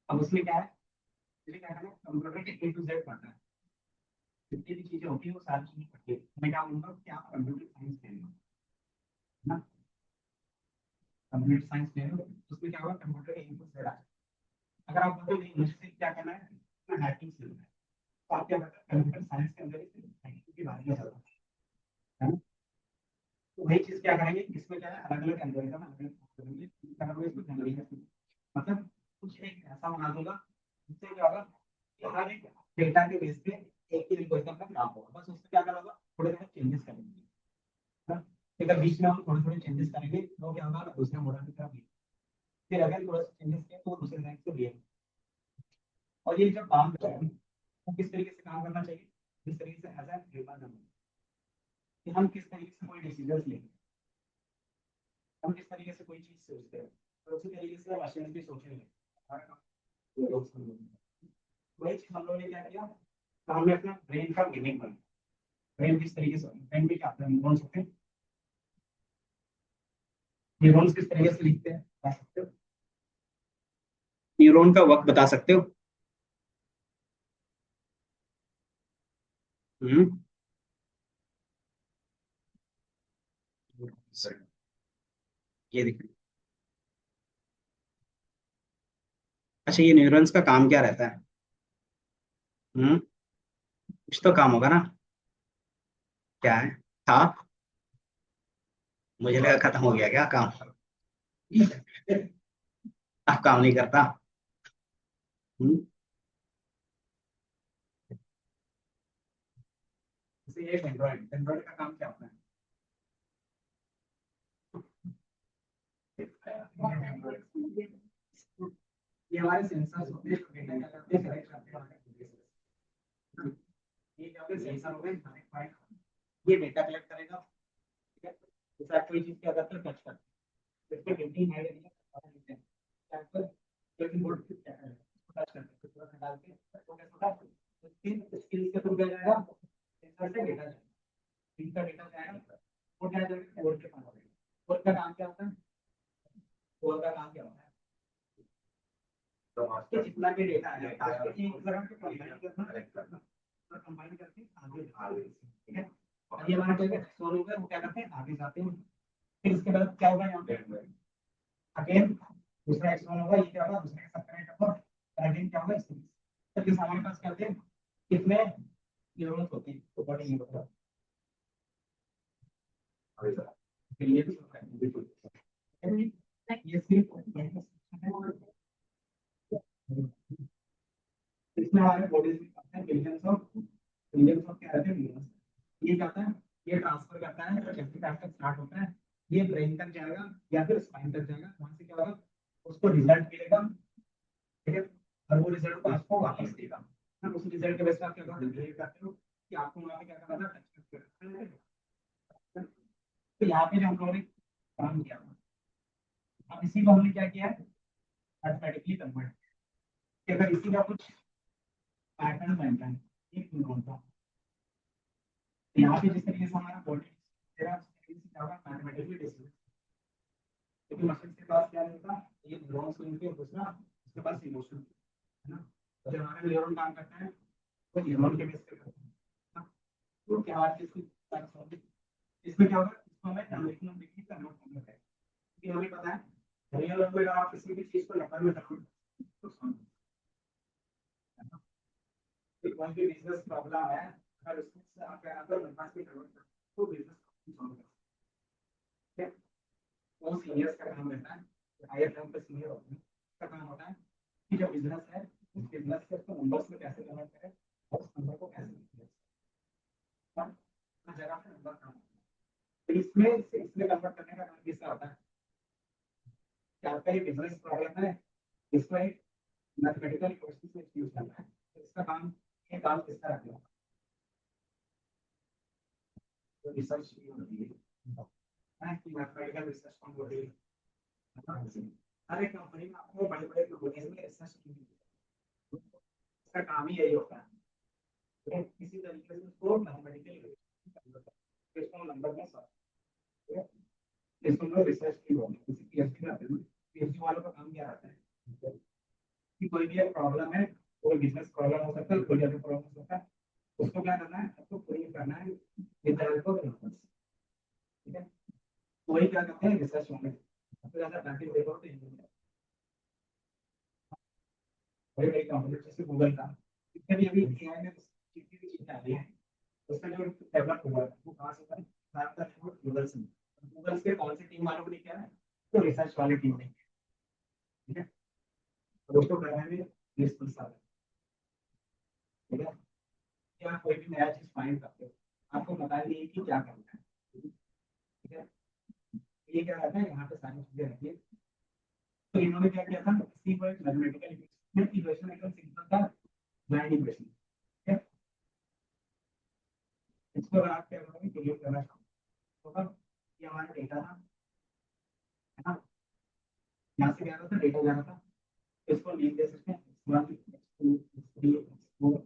अब उसमें क्या है, इसलिए क्या करना है, कंप्यूटर के A to Z पढ़ना है, जितनी भी चीजें होती है वो सारी चीजें पढ़िए। मैं क्या बोलूंगा कि आप कंप्यूटर साइंस ले लो, है ना, कंप्यूटर साइंस ले लो, तो उसमें क्या होगा, कंप्यूटर के A to Z आ जाए। अगर आप बोलते हो नहीं मुझे क्या करना है, मैं हैकिंग सीखना है, तो आप क्या करते हैं, कंप्यूटर साइंस के अंदर ही हैकिंग के बारे में चलना है ना। तो वही चीज क्या करेंगे, इसमें क्या है, अलग अलग एल्गोरिथम अलग अलग इसको जनरलाइज, मतलब कुछ एक ऐसा बना दूंगा जिससे क्या होगा कि हर एक डेटा के बेस पे एक ही एल्गोरिथम का नाम होगा, बस उसमें क्या करोगे, थोड़े थोड़े चेंजेस करेंगे, है ना। अगर बीच में हम थोड़े थोड़े चेंजेस करेंगे तो क्या होगा, दूसरे मॉडल की तरफ, फिर अगर थोड़ा सा चेंजेस किया तो वो दूसरे रैंक को लिए। और ये जब काम कर रहे हैं वो किस तरीके से काम करना चाहिए, जिस तरीके से एज ए ह्यूमन कि हम किस तरीके से कोई डिसीजन लेंगे, हम किस तरीके से कोई चीज सोचते हैं, तो उसी तरीके से मशीन भी सोचेंगे। वही चीज हम लोगों ने क्या किया, तो हमने अपना ब्रेन का गेमिंग बनाया। ब्रेन किस तरीके से, ब्रेन में क्या आता है, न्यूरॉन्स होते हैं, न्यूरॉन्स किस तरीके से लिखते हैं बता सकते हो, न्यूरॉन का वक्त बता सकते हो। हम्म, ये देखिए, अच्छा ये न्यूरॉन्स का काम क्या रहता है, कुछ तो काम होगा ना, क्या है, था, मुझे लगा खत्म हो गया क्या काम, अब काम नहीं करता। हम्म, जैसे ये एंड्रॉइड, एंड्रॉइड का काम क्या होता है, ये हमारे सेंसर्स होते हैं, डेटा क्या करते हैं, कलेक्ट करते हैं, ये क्या होगा सेंसर होगा कनेक्ट पॉइंट, ये डेटा कलेक्ट करेगा, ठीक है। जैसे आप कोई चीज क्या करते हैं टच करते हैं, इस पे गिनती है नहीं है, क्या पर लेकिन बोर्ड पे क्या है टच करते हैं, थोड़ा सा डाल के तो कैसा होगा, स्किल स्किल के थ्रू क्या जाएगा सेंसर से डेटा जाएगा, इनका डेटा जाएगा वो क्या जाएगा बोर्ड के पास, बोर्ड का काम क्या होता है, बोर्ड का काम क्या होता है, तो आपके जितना भी डेटा है टास्क की तरह के कंबाइन करना और कंबाइन करके आगे, ठीक है। और ये हमारा क्या सोल्व होगा, वो क्या करते हैं आगे जाते हैं, फिर इसके बाद क्या होगा यहाँ पे अगेन दूसरा एक्शन होगा, ये क्या होगा दूसरे के साथ कनेक्ट होगा, अगेन क्या होगा इसमें, तो ये हमारे पास कहते हैं कितने जरूरत होती है तो बड़ी ये होगा, फिर ये भी होगा बिल्कुल, ये सिर्फ इसमें हमारे बॉडीज में आते हैं बिलियंस ऑफ क्या रहते हैं बिलियंस, ये क्या होता है ये ट्रांसफर करता है तो कैसे तक स्टार्ट होता है, ये ब्रेन तक जाएगा या फिर स्पाइन तक जाएगा, वहां से क्या होगा उसको रिजल्ट मिलेगा, ठीक है। और वो रिजल्ट को आपको वापस देगा, हम उस रिजल्ट के बेस पर आप क्या करते हो कि आपको वहां पे क्या करना था टच करना, तो यहाँ पे जो हम लोगों ने काम किया, अब इसी को हमने क्या किया है मैथमेटिकली कन्वर्ट, अगर इसी का कुछ पैटर्न बनता है एक न्यूरॉन का, यहाँ पे जिस तरीके से हमारा बॉडी तेरा मैथमेटिकली डिस्क्रिप्ट, क्योंकि मशीन के पास क्या रहता है ये न्यूरॉन्स को इनके दूसरा उसके पास इमोशन है ना, तो जब हमारा न्यूरॉन काम करता है तो न्यूरॉन के बेस पे करता है ना? तो क्या बात है इसमें क्या होगा इसको हमें ट्रांजिशनल डिग्री कन्वर्ट करना है, क्योंकि हमें पता है रियल वर्ल्ड में आप किसी भी चीज को नंबर में कन्वर्ट तो कोई भी बिजनेस प्रॉब्लम है अगर उसमें आप क्या करते हो नंबर में कन्वर्ट करते हो तो बिजनेस सॉल्व करते हैं, वो सीनियर्स का काम रहता है, हायर लेवल पे सीनियर होते हैं, का काम होता है कि जो बिजनेस है उस बिजनेस के उसको नंबर्स में कैसे कन्वर्ट करें और उस नंबर को कैसे लिखें, हर जगह पे नंबर काम होता है, तो इसमें कन्वर्ट करने का काम किसका होता है, क्या आपका ये बिजनेस प्रॉब्लम है इसको एक मैथमेटिकल क्वेश्चन में यूज करना है, तो इसका काम ये काम किसका रखेगा, तो रिसर्च की होती है कि मैथमेटिकल रिसर्च कौन होती है, हर एक कंपनी में आपको बड़े बड़े कंपनीज में रिसर्च की इसका काम ही यही होता है, तो किसी तरीके से उसको मैथमेटिकल इसको नंबर में सॉल्व, इसको लोग रिसर्च की होती है, किसी पीएचडी में पीएचडी वालों का काम क्या रहता है कि कोई भी एक प्रॉब्लम है, कोई बिजनेस प्रॉब्लम हो सकता है, कोई अदर प्रॉब्लम हो सकता है, उसको क्या करना है आपको प्रूव करना है with the help of numbers, ठीक है। वही क्या करते हैं रिसर्च में, सबसे ज्यादा पैकेज देखो तो बड़ी बड़ी कंपनी जैसे गूगल का, इसमें भी अभी एआई में जितनी भी चीजें आ रही है उसका जो डेवलप हुआ है वो कहाँ से हुआ है, ज्यादातर गूगल से, गूगल के कौन सी टीम वालों को लेके आया है तो रिसर्च वाली टीम ने, ठीक है, और उसको करने में 20 साल, ठीक है। क्या कोई भी नया चीज फाइंड करते हो आपको बता दिए कि क्या करना है, ठीक है, ये क्या रहता है यहाँ पे सारी चीजें रहती है, तो इन्होंने क्या किया था इसी को एक मैथमेटिकल इक्वेशन एकदम सिंपल था ब्लाइंड इक्वेशन, ठीक है, इसको अगर आप क्या करोगे क्लियर करना चाहो तो ये हमारा डेटा था है ना, यहाँ से क्या था डेटा जाना था, इसको लिख दे सकते हैं x1 x2 x3 x4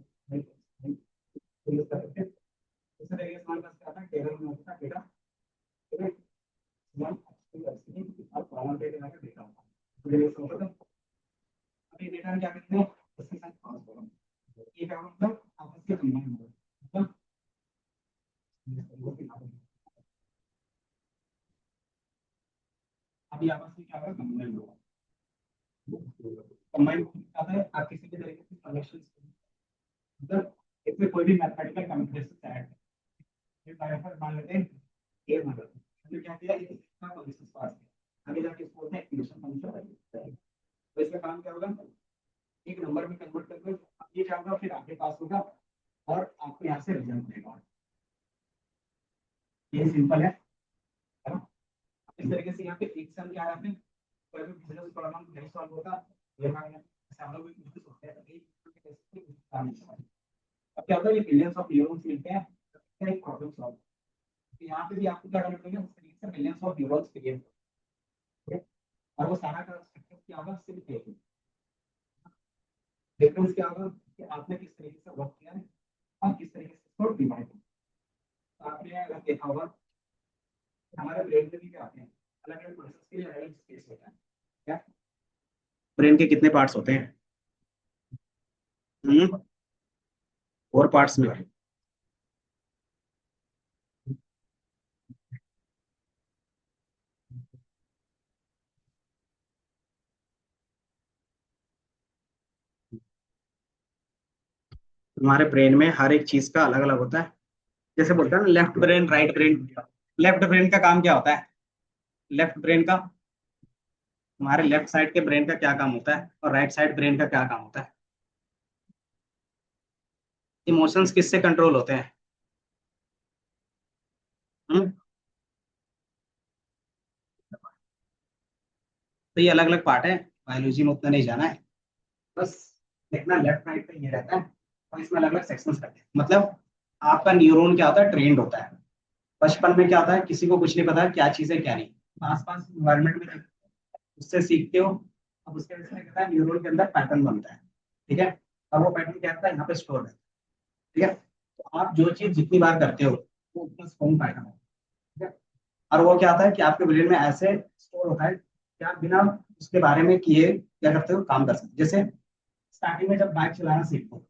इस तरीके से हमारे पास क्या था टेबल में होता डेटा, ठीक है, 1 x2 x3 और कॉलम पे डेटा होता है, अभी डेटा में क्या करते हैं उसके साथ पास होगा, ये क्या मतलब आपस में कंबाइन होगा, मतलब अभी आपस में क्या होगा कंबाइन होगा, कंबाइन होता है आप किसी भी तरीके से कनेक्शन, मतलब इसमें कोई भी मैथमेटिकल कंप्यूटेशन ऐड है, ये मान लेते हैं ये मान लेते हैं, तो क्या किया इसका फंक्शन पास किया, आगे जाके इसको बोलते हैं इक्वेशन फंक्शन, तो इसका काम क्या होगा एक नंबर में कन्वर्ट करके ये क्या होगा फिर आपके पास होगा और आपको यहाँ से रिजल्ट देगा, ये सिंपल है ना, इस तरीके से यहाँ पे एक सम क्या रहते हैं कोई भी बिजनेस प्रॉब्लम नहीं सॉल्व होता, ये हम लोग भी कुछ सोचते हैं अब क्या होता है, ये मिलियंस ऑफ न्यूरॉन्स मिलते हैं, एक प्रॉब्लम सॉल्व। तो यहाँ पे भी आपको क्या करना पड़ेगा, उस तरीके से मिलियंस ऑफ न्यूरॉन्स क्रिएट, और वो सारा का स्ट्रक्चर क्या होगा, सिर्फ एक डिफरेंस क्या होगा कि आपने किस तरीके से वर्क किया है और किस तरीके से इसको डिवाइड किया। तो आपने अगर देखा होगा हमारे ब्रेन में भी क्या आते हैं, अलग अलग प्रोसेस के लिए अलग अलग स्पेस होता है। क्या ब्रेन के कितने पार्ट्स होते हैं? 4 पार्ट्स में। हमारे ब्रेन में हर एक चीज का अलग अलग होता है। जैसे बोलते हैं ना, left brain right brain. Left brain का काम क्या होता है? लेफ्ट ब्रेन का, हमारे लेफ्ट साइड के ब्रेन का क्या काम होता है, और राइट साइड ब्रेन का क्या काम होता है? इमोशंस किससे कंट्रोल होते हैं? हम्म? तो ये अलग अलग पार्ट है, बायोलॉजी में उतना नहीं जाना है, बस देखना लेफ्ट राइट पे ये रहता है, और इसमें अलग अलग सेक्शंस रहते हैं। मतलब आपका न्यूरॉन क्या होता है, ट्रेंड होता है। बचपन में क्या होता है, किसी को कुछ नहीं पता क्या चीज है क्या नहीं, आस पास इन्वायरमेंट में उससे सीखते हो। अब उसके वजह से क्या है, न्यूरॉन के अंदर पैटर्न बनता है, ठीक है। और वो पैटर्न क्या होता है, यहाँ पे स्टोर रहता है, ठीक है। तो आप जो चीज जितनी बार करते हो वो उतना स्ट्रॉन्ग पैटर्न है, ठीक है। और वो क्या होता है कि आपके ब्रेन में ऐसे स्टोर होता है कि आप बिना उसके बारे में किए क्या करते हो, काम कर सकते हो। जैसे स्टार्टिंग में जब बाइक चलाना सीखते हो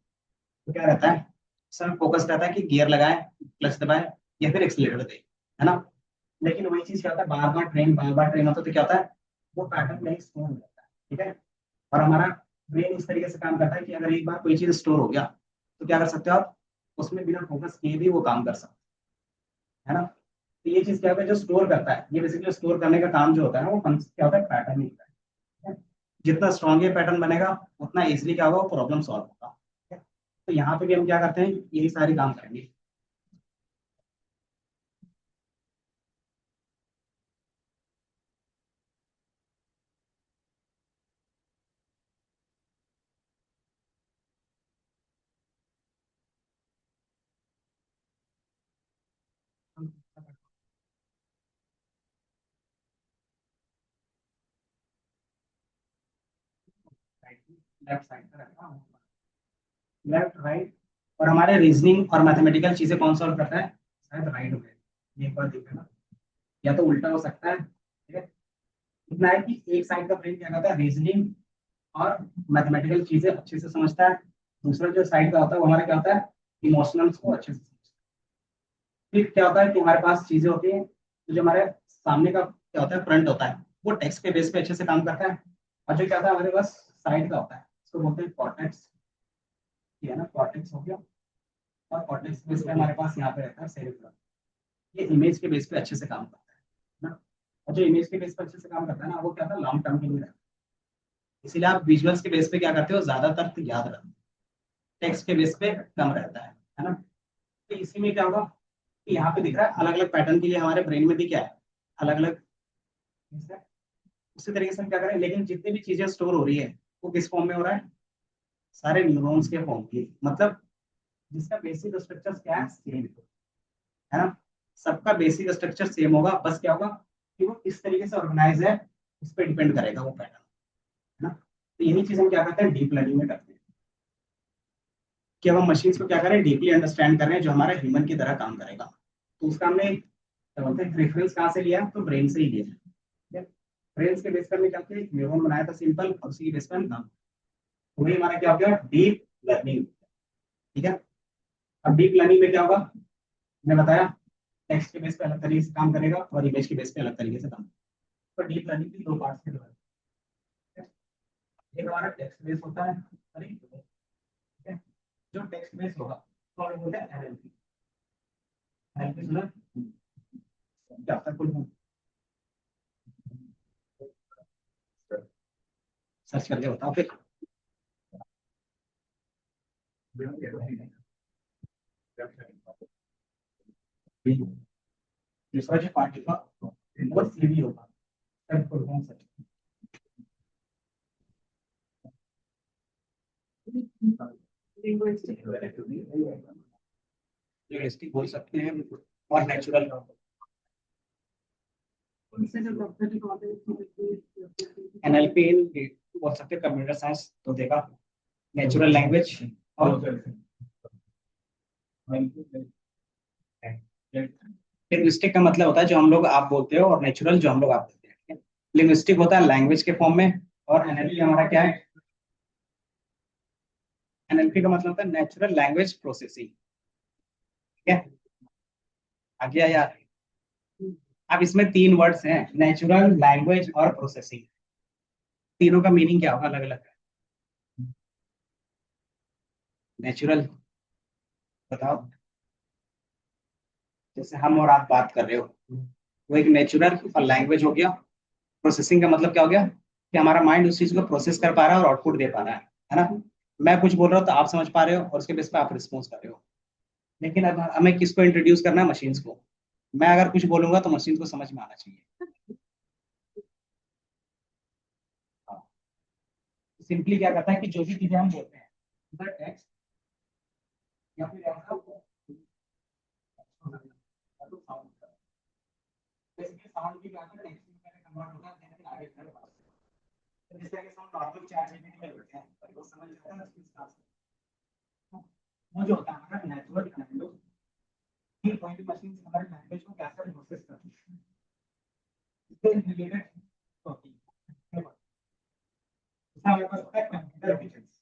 तो क्या रहता है, सब फोकस रहता है कि गियर लगाए, क्लच दबाए, या फिर एक्सीलरेटर दे, है ना। लेकिन वही चीज क्या होता है, बार बार ट्रेन होता है तो क्या होता है, वो पैटर्न नहीं स्टोर हो जाता है, ठीक है। और हमारा ब्रेन इस तरीके से काम करता है कि अगर एक बार कोई चीज स्टोर हो गया तो क्या कर सकते हो आप, उसमें बिना फोकस किए भी वो काम कर सकते हैं, है ना। तो ये चीज क्या होता है, जो स्टोर करता है, ये बेसिकली स्टोर करने का काम जो होता है ना, वो क्या होता है, पैटर्न ही होता है, ठीक है? जितना स्ट्रॉन्ग ये पैटर्न बनेगा उतना इजिली क्या होगा, प्रॉब्लम सॉल्व होगा, ठीक है? तो यहाँ पे भी हम क्या करते हैं, यही सारी काम करेंगे। लेफ्ट साइड का रहता है, लेफ्ट राइट। और हमारे रीजनिंग और मैथमेटिकल चीजें कौन सॉल्व करता है, शायद राइट में। ये एक बार देखना, या तो उल्टा हो सकता है, ठीक है। इतना है कि एक साइड का ब्रेन क्या करता है, रीजनिंग और मैथमेटिकल चीजें अच्छे से समझता है। दूसरा जो साइड का होता है वो हमारा क्या होता है, इमोशनल्स को अच्छे से समझता है। फिर क्या होता है कि हमारे पास चीजें होती हैं, तो जो हमारे सामने का क्या होता है, फ्रंट होता है, वो टेक्स्ट के बेस पे अच्छे से काम करता है। और जो क्या होता है हमारे पास साइड का होता है, उसको बोलते हैं कॉर्टेक्स, ठीक है ना, कॉर्टेक्स हो गया। और कॉर्टेक्स बेस पे हमारे पास यहाँ पे रहता है सेरिब्रम, ये इमेज के बेस पे अच्छे से काम करता है ना। और जो इमेज के बेस पे अच्छे से काम करता है ना, वो क्या था, लॉन्ग टर्म के लिए रहता है। इसीलिए आप विजुअल्स के बेस पे क्या करते हो, ज्यादातर तो याद रखते हो, टेक्स्ट के बेस पे कम रहता है ना। तो इसी में क्या होगा कि यहाँ पे दिख रहा है अलग अलग पैटर्न के लिए हमारे ब्रेन में भी क्या है, अलग अलग। उसी तरीके से हम क्या करें, लेकिन जितनी भी चीजें स्टोर हो रही है वो किस फॉर्म में हो रहा है, सारे न्यूरॉन्स के फॉर्म की, मतलब जिसका बेसिक स्ट्रक्चर क्या है, सेम है ना। सबका बेसिक स्ट्रक्चर सेम होगा, बस क्या होगा कि वो किस तरीके से ऑर्गेनाइज है उस पर डिपेंड करेगा वो पैटर्न, है ना। तो यही चीज हम क्या करते हैं, डीप लर्निंग में करते हैं कि अब हम मशीन को क्या करें, डीपली अंडरस्टैंड कर रहे हैं, जो हमारा ह्यूमन की तरह काम करेगा। तो उसका हमने क्या बोलते हैं, रेफरेंस कहाँ से लिया, तो ब्रेन से ही लिया, ठीक है। ब्रेन के बेस पर हमने क्या किया, एक न्यूरॉन बनाया था सिंपल, और उसी के बेस पर हम काम, तो वही हमारा क्या हो गया, डीप लर्निंग, ठीक है। अब डीप लर्निंग में क्या होगा, मैंने बताया टेक्स्ट के बेस पे अलग तरीके से काम करेगा और इमेज के बेस पे अलग तरीके से काम। तो डीप लर्निंग की दो पार्ट्स के, एक हमारा टेक्स्ट बेस होता है और एक, ठीक है, जो टेक्स्ट बेस होगा तो हम बोलते हैं एनएलपी। एनएलपी सुना, क्या तक कुछ सर्च करके बताओ फिर। दूसरा जो पार्ट होगा वो सीवी होगा, linguistic. रियलिस्टिक बोल सकते हैं और natural. Instead of doctor college, NLP बोल सकते हैं कंप्यूटर साइंस तो देखा नेचुरल लैंग्वेज और लिंग्विस्टिक का मतलब होता है जो हम लोग आप बोलते हो और नेचुरल जो हम लोग आप बोलते हैं। लिंग्विस्टिक होता है लैंग्वेज के फॉर्म में और एनएलपी हमारा क्या है? एनएलपी का मतलब होता है नेचुरल लैंग्वेज प्रोसेसिंग। ठीक है, आ गया यार? अब इसमें 3 वर्ड्स हैं, नेचुरल, लैंग्वेज और प्रोसेसिंग। तीनों का मीनिंग क्या होगा अलग अलग? नेचुरल बताओ, जैसे हम और आप बात कर रहे हो वो एक नेचुरल, और लैंग्वेज हो गया। प्रोसेसिंग का मतलब क्या हो गया कि हमारा माइंड उस चीज को प्रोसेस कर पा रहा है और आउटपुट दे पा रहा है ना? मैं कुछ बोल रहा हूँ तो आप समझ पा रहे हो और उसके बेस पे आप रिस्पॉन्स कर रहे हो। लेकिन अब हमें किसको इंट्रोड्यूस करना है? मशीन्स को। मैं अगर कुछ बोलूंगा तो मशीन को समझ में आना चाहिए। सिंपली क्या करता है कि जो भी चीजें हम बोलते हैं टेक्स्ट या फिर साउंड की बात है, टेक्स्ट में कन्वर्ट होता है लेकिन आगे चल रहा है। जैसे कि साउंड नॉर्मल चैट जीपीटी में होते हैं तो वो समझ जाता है उसके हिसाब से। वो जो होता है हमारा नेचुरल लैंग्वेज, ये कोई भी मशीन हमारे लैंग्वेज को कैसे प्रोसेस करती है इससे रिलेटेड होती है। इसका हमारे पास होता है कंप्यूटर विजन्स।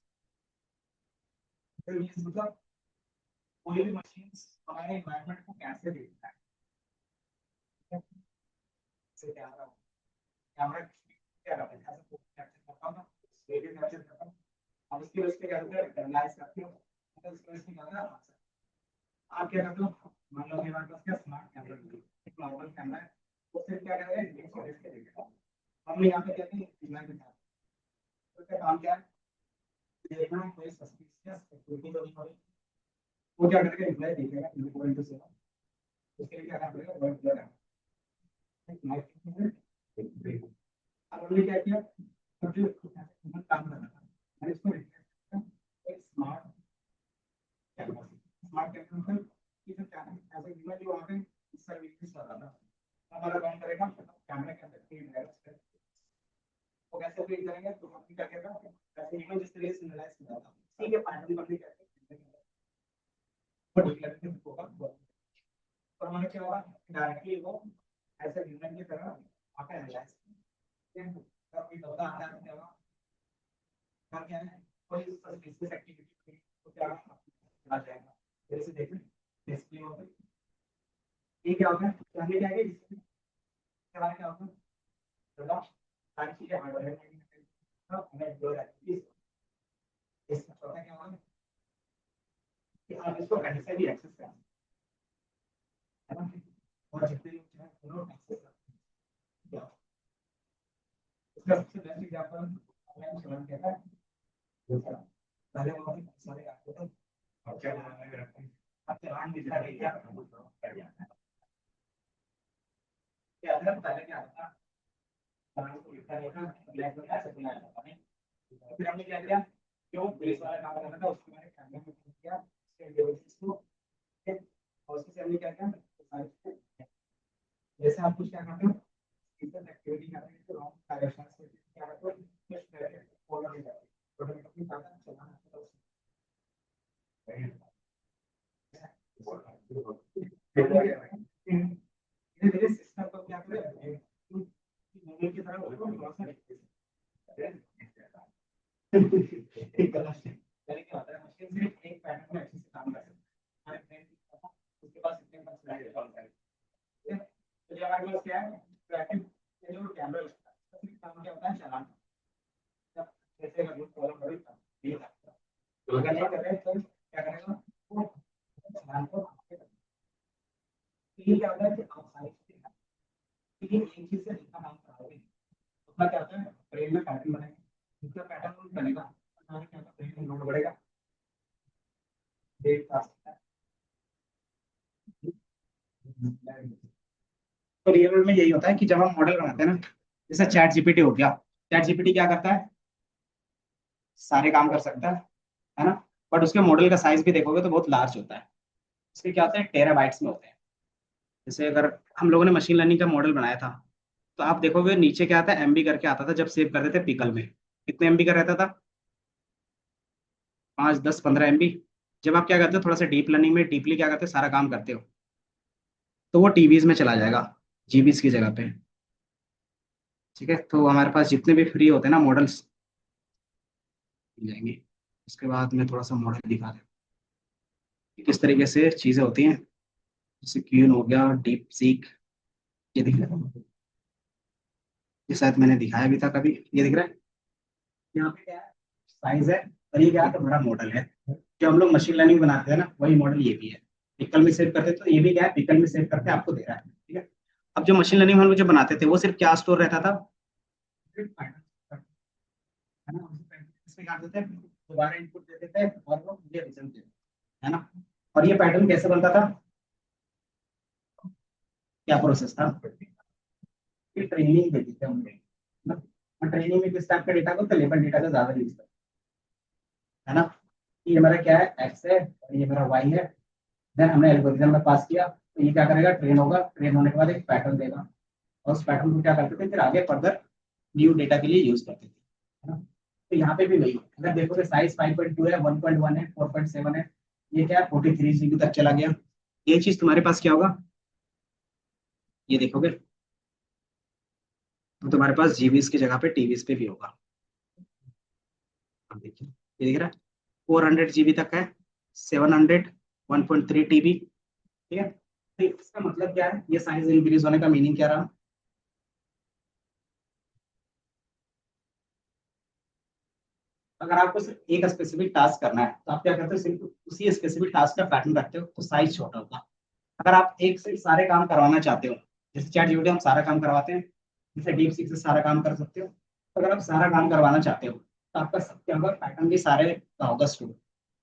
मतलब कोई भी मशीन हमारे एनवायरनमेंट को कैसे देखता है, से क्या रहा है कैमरा क्या रहा है, ऐसा फोटो कैप्चर करता हूं, वीडियो कैप्चर करता हूं, अब उसकी वजह से क्या होता है एनालाइज करते हो, तो उसकी वजह से क्या होता है आप क्या करते हो, मान लो हमारे पास क्या स्मार्ट कैमरा है, एक नॉर्मल कैमरा है, वो सिर्फ क्या करेगा इमेज को देख के देखेगा। हम यहाँ पे कहते हैं इमेज दिखा, तो क्या काम क्या है, देखना कोई सस्पिशियस एक्टिविटी जो नहीं हो रही, वो क्या करेगा इमेज देखेगा इक्वल टू से, उसके लिए क्या करना पड़ेगा वर्ड ब्लर है। अब हमने क्या किया, जो काम करना था मैंने इसको एक स्मार्ट कैमरा, स्मार्ट कैमरा मतलब ये जो कैमरा ऐसे इमेज जो वहाँ पे सर्विस कर रहा था, हमारा काम करेगा कैमरा के अंदर फीड है, वो कैसे फीड करेंगे तो हम क्या करेगा ऐसे इमेज इस तरीके से एनालाइज कर रहा था, ठीक है फाइनली करके कहते हैं वो डिक्लेरेटिव होगा और हमारा क्या होगा डायरेक्टली वो ऐसे इमेज की तरह आपका एनालाइज कोई बता आता है क्या है कोई स्पेसिफिक एक्टिविटी तो क्या आ जाएगा, जैसे देखें डिस्प्ले होता है, ये क्या होता है हमने क्या किया डिस्प्ले के बारे में क्या होता है थोड़ा सारी चीजें हार्डवेयर में हमें जो है इसका होता है क्या होगा कि आप इसको कहीं से भी एक्सेस कर सकते हैं और जितने भी चाहे दोनों एक्सेस कर सकते हैं। इसका सबसे बेस्ट एग्जांपल ऑनलाइन चलन कहता है पहले वो सारे आपको तो और क्या बनाने रखते हैं अब चलान भी दिखा रही है क्या था पहले क्या था चलान को लिखा रहता ब्लैक में ऐसे बनाया जाता है, फिर हमने क्या किया जो पुलिस वाला काम करना था उसके बारे में कैमरे में किया स्टेट डिवाइसेस को और उसके हमने क्या किया जैसे आप कुछ क्या करते हो एक्टिविटी करते हैं तो डायरेक्शन से क्या करते हो कुछ फॉलो नहीं करते ऑटोमेटिकली काम चलाना धीरे सिस्टम को क्या करें मोबाइल की तरह उसको थोड़ा सा क्या होता है मशीन सिर्फ एक पैटर्न में अच्छे से काम कर सकती है, हमारे ब्रेन उसके पास इतने पर्सनैलिटी है तो जब हमारे पास क्या है ट्रैकिंग ये जो कैमरा लगता है सिर्फ काम क्या होता है चलाना, जैसे अगर फॉलो करें ये तो अगर नहीं कर रहे तो क्या करेगा वो चलान को ये क्या होता है कि आप सारी चीजें एक चीज से जितना काम कराओगे उतना क्या होता है ब्रेन में पैटर्न बनेगा, जितना पैटर्न बनेगा हमारे क्या होता है ब्रेन में लोड बढ़ेगा देख सकता है। तो रियल में यही होता है कि जब हम मॉडल बनाते हैं ना, जैसे चैट जीपीटी हो गया, चैट जीपीटी क्या करता है सारे काम कर सकता है ना, बट उसके मॉडल का साइज भी देखोगे तो बहुत लार्ज होता है। इसके क्या होते हैं, टेराबाइट्स में होते हैं। जैसे अगर हम लोगों ने मशीन लर्निंग का मॉडल बनाया था, तो आप देखोगे नीचे क्या आता है, एमबी करके आता था जब सेव करते थे पिकल में। कितने एमबी का रहता था, 5, 10, 15 एमबी। जब आप क्या करते हो थोड़ा सा डीप लर्निंग में डीपली क्या करते हो, सारा काम करते हो, तो वो टीबीज में चला जाएगा, जीबीज की जगह पे। ठीक है, तो हमारे पास जितने भी फ्री होते हैं ना मॉडल्स मिल जाएंगे। उसके बाद मैं थोड़ा सा मॉडल दिखा दूँ कि किस तरीके से चीजें होती हैं। जैसे क्यून हो गया, डीप सीक, ये दिख रहा है, ये शायद मैंने दिखाया भी था कभी, ये दिख रहा है। यहाँ पे क्या है, साइज है, और ये क्या है, तो बड़ा मॉडल है। जो हम लोग मशीन लर्निंग बनाते हैं ना, वही मॉडल ये भी है। पिकल में सेव करते तो ये भी क्या है, पिकल में सेव करके आपको दे रहा है। ठीक है, अब जो मशीन लर्निंग हम लोग जो बनाते थे वो सिर्फ क्या स्टोर रहता था, है ना। इसमें क्या करते थे, दोबारा इनपुट देते थे और वो मुझे रिजल्ट देते थे, है ना। और ये पैटर्न कैसे बनता था, क्या प्रोसेस था, ये ट्रेनिंग देते थे हमने, है ना। और ट्रेनिंग में किस टाइप का डेटा को, तो लेबल डेटा का ज्यादा यूज करते है ना। ये हमारा क्या है, एक्स है और ये मेरा वाई है। देन हमने एल्गोरिथम में पास किया, तो ये क्या करेगा, ट्रेन होगा, ट्रेन होने के बाद एक पैटर्न देगा, और उस पैटर्न को क्या करते थे फिर आगे फर्दर न्यू डेटा के लिए यूज करते थे, है ना। तो यहाँ पे भी वही है। अगर देखोगे साइज 5.2 है, 1.1 है, 4.7 है, ये क्या है 43 GB तक चला गया। ये चीज तुम्हारे पास क्या होगा, ये देखोगे तो तुम्हारे पास जीबीज की जगह पे टीबीज पे भी होगा। अब देखिए, ये दिख रहा है, 400 GB तक है, 700, 1.3 TB। ठीक है, तो इसका मतलब क्या है, ये साइज इंक्रीज होने का मीनिंग क्या रहा। अगर आपको सिर्फ एक स्पेसिफिक टास्क करना है तो आप क्या करते हो, सिर्फ उसी स्पेसिफिक टास्क का पैटर्न रखते हो, तो साइज छोटा होगा। अगर आप एक से सारे काम करवाना चाहते हो, जैसे चैट जीपीटी हम सारा काम करवाते हैं, जैसे डीप सीक से सारा काम कर सकते हो, तो अगर आप सारा काम करवाना चाहते हो तो आपका सब क्या होगा, पैटर्न भी सारे का होगा स्टोर।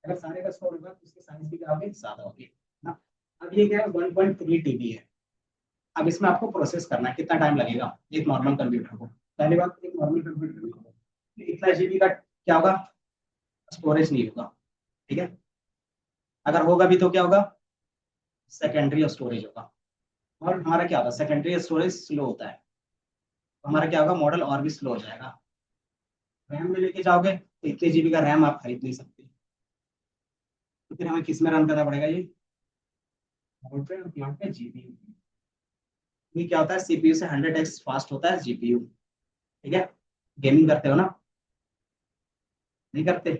अगर सारे का स्टोर होगा तो उसकी साइज भी क्या होगी, ज्यादा होगी, है ना। अब ये क्या है, 1.3 TB है। अब इसमें आपको प्रोसेस करना है, कितना टाइम लगेगा एक नॉर्मल कंप्यूटर को। पहली बात, एक नॉर्मल कंप्यूटर में इतना जीबी का क्या होगा, स्टोरेज नहीं होगा। ठीक है, अगर होगा भी तो क्या होगा, सेकेंडरी स्टोरेज होगा। और हमारा क्या होता है, सेकेंडरी स्टोरेज स्लो होता है, तो हमारा क्या होगा, मॉडल और भी स्लो हो जाएगा। रैम में लेके जाओगे तो इतने जीबी का रैम आप खरीद नहीं सकते, तो फिर हमें किस में रन करना पड़ेगा, ये जीपीयू। ये क्या होता है, सीपीयू से 100x फास्ट होता है जीपीयू। ठीक है, गेमिंग करते हो ना, नहीं करते,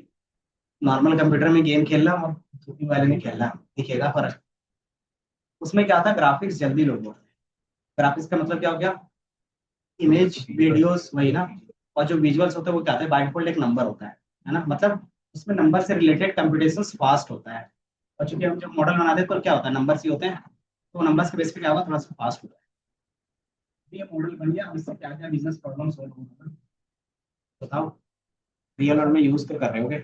नॉर्मल कंप्यूटर में गेम खेलना और जीपीयू वाले में खेलना, दिखेगा फर्क। उसमें क्या था, ग्राफिक्स जल्दी लोड होता है। ग्राफिक्स का मतलब क्या हो गया, इमेज वीडियोस वही ना, और जो विजुअल्स होते हैं वो क्या होता है, बाय डिफॉल्ट एक नंबर होता है ना। मतलब उसमें नंबर से रिलेटेड कंप्यूटेशन फास्ट होता है। और चूंकि हम जब मॉडल बनाते हैं तो क्या होता है, नंबर्स ही होते हैं, तो नंबर्स के बेस पे क्या होगा, थोड़ा सा फास्ट होता है। तो ये मॉडल बन गया, अब इससे क्या क्या बिजनेस प्रॉब्लम सॉल्व होगा, बताओ। रियल वर्ल्ड में यूज तो कर रहे होगे,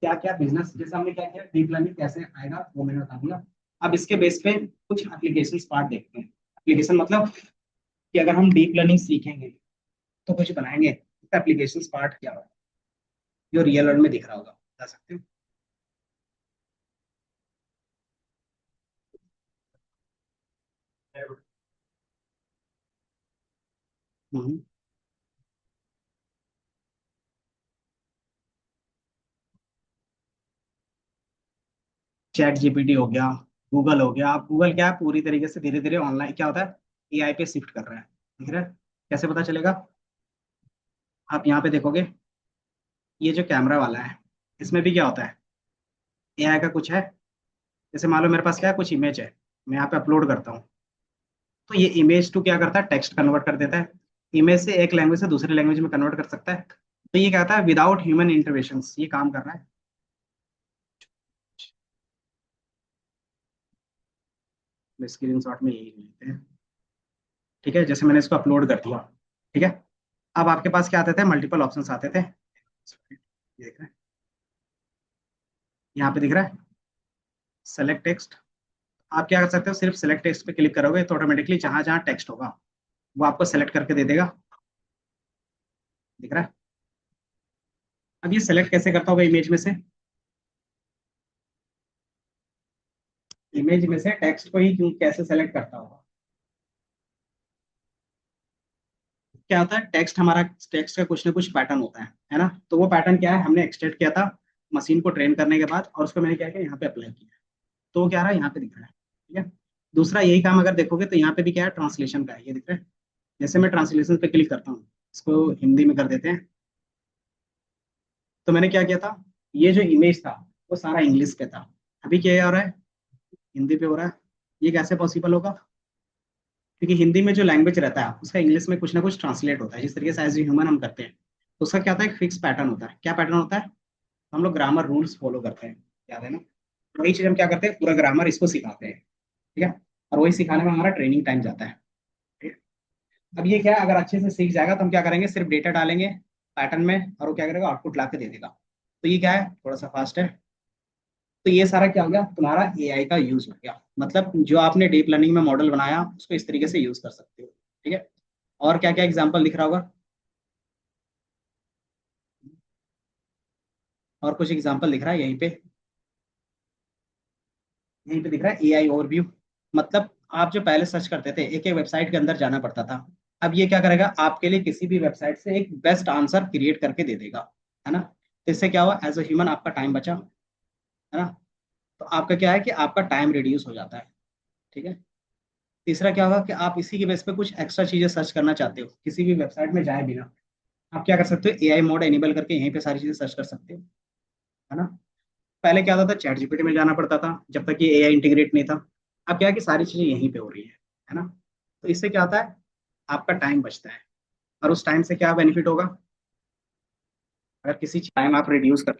क्या क्या बिजनेस, जैसे हमने क्या किया, डीप लर्निंग कैसे आएगा वो मैंने बता दिया। अब इसके बेस पे कुछ एप्लीकेशन पार्ट देखते हैं। एप्लीकेशन मतलब कि अगर हम डीप लर्निंग सीखेंगे तो कुछ बनाएंगे, एप्लीकेशन पार्ट क्या होगा जो रियल वर्ल्ड में दिख रहा होगा, बता सकते हो। हम्म, चैट जीपीटी हो गया, गूगल हो गया। आप गूगल क्या है, पूरी तरीके से धीरे धीरे ऑनलाइन क्या होता है, एआई पे शिफ्ट कर रहा है। ठीक है, कैसे पता चलेगा, आप यहाँ पे देखोगे, ये जो कैमरा वाला है इसमें भी क्या होता है, एआई का कुछ है। जैसे मान लो मेरे पास क्या है, कुछ इमेज है, मैं यहाँ पे अपलोड करता हूँ, तो ये इमेज टू क्या करता है, टेक्स्ट कन्वर्ट कर देता है। इमेज से एक लैंग्वेज से दूसरी लैंग्वेज में कन्वर्ट कर सकता है। तो ये क्या होता है, विदाउट ह्यूमन इंटरवेंशन ये काम कर रहा है। स्क्रीन शॉट में यही लेते हैं। ठीक है, जैसे मैंने इसको अपलोड कर दिया। ठीक है, अब आपके पास क्या आते थे, मल्टीपल ऑप्शंस आते थे, ये देख रहे हैं, यहाँ पे दिख रहा है सेलेक्ट टेक्स्ट। आप क्या कर सकते हो, सिर्फ सेलेक्ट टेक्स्ट पे क्लिक करोगे तो ऑटोमेटिकली जहां जहां टेक्स्ट होगा वो आपको सेलेक्ट करके दे देगा, दिख रहा है। अब ये सेलेक्ट कैसे करता होगा इमेज में से, इमेज में से टेक्स्ट को ही क्यों कैसे सेलेक्ट करता होगा? क्या होता है, टेक्स्ट हमारा, टेक्स्ट का कुछ ना कुछ पैटर्न होता है ना? तो वो पैटर्न क्या है, हमने एक्सट्रैक्ट किया था मशीन को ट्रेन करने के बाद, और उसको मैंने क्या किया, यहाँ पे अप्लाई किया, तो वो क्या रहा है, यहाँ पे दिख रहा है। ठीक है। दूसरा यही काम अगर देखोगे तो यहाँ पे भी क्या है, ट्रांसलेशन का है, ये दिख रहा है। जैसे मैं ट्रांसलेशन पे क्लिक करता हूँ, इसको हिंदी में कर देते हैं, तो मैंने क्या किया था, ये जो इमेज था वो सारा इंग्लिश पे था, अभी क्या हो रहा है, हिंदी पे हो रहा है। ये कैसे पॉसिबल होगा? क्योंकि हिंदी में जो लैंग्वेज रहता है उसका इंग्लिश में कुछ ना कुछ ट्रांसलेट होता है, जिस तरीके से एज ए ह्यूमन हम करते हैं, तो उसका क्या होता है, एक फिक्स पैटर्न होता है। क्या पैटर्न होता है? हम लोग ग्रामर रूल्स फॉलो करते हैं, याद है ना? वही चीज हम क्या करते हैं, पूरा ग्रामर इसको सिखाते हैं। ठीक है। और वही सिखाने में हमारा ट्रेनिंग टाइम जाता है। ठीक है? अब ये क्या है, अगर अच्छे से सीख जाएगा तो हम क्या करेंगे, सिर्फ डेटा डालेंगे पैटर्न में, और वो क्या करेगा, आउटपुट ला के दे देगा। तो ये क्या है, थोड़ा सा फास्ट है। तो ये सारा क्या हो गया, तुम्हारा एआई का यूज हो गया, मतलब जो आपने डीप लर्निंग में मॉडल बनाया उसको इस तरीके से यूज कर सकते हो। ठीक है। और क्या क्या एग्जांपल दिख रहा होगा, और कुछ एग्जांपल दिख रहा है यहीं पे, यहीं पे दिख रहा है एआई ओवरव्यू। मतलब आप जो पहले सर्च करते थे, एक एक वेबसाइट के अंदर जाना पड़ता था, अब ये क्या करेगा, आपके लिए किसी भी वेबसाइट से एक बेस्ट आंसर क्रिएट करके दे देगा, है ना? तो इससे क्या हुआ, एज अ ह्यूमन आपका टाइम बचा, है ना? तो आपका क्या है कि आपका टाइम रिड्यूस हो जाता है। ठीक है। तीसरा क्या होगा कि आप इसी के बेस पे कुछ एक्स्ट्रा चीजें सर्च करना चाहते हो, किसी भी वेबसाइट में जाए बिना, आप क्या कर सकते हो, एआई मोड एनेबल करके यहीं पे सारी चीजें सर्च कर सकते हो, है ना? पहले क्या होता था, चैट जीपीटी में जाना पड़ता था जब तक ये एआई इंटीग्रेट नहीं था। अब क्या है कि सारी चीजें यहीं पे हो रही है ना? तो इससे क्या होता है, आपका टाइम बचता है। और उस टाइम से क्या बेनिफिट होगा, अगर किसी टाइम आप रिड्यूस कर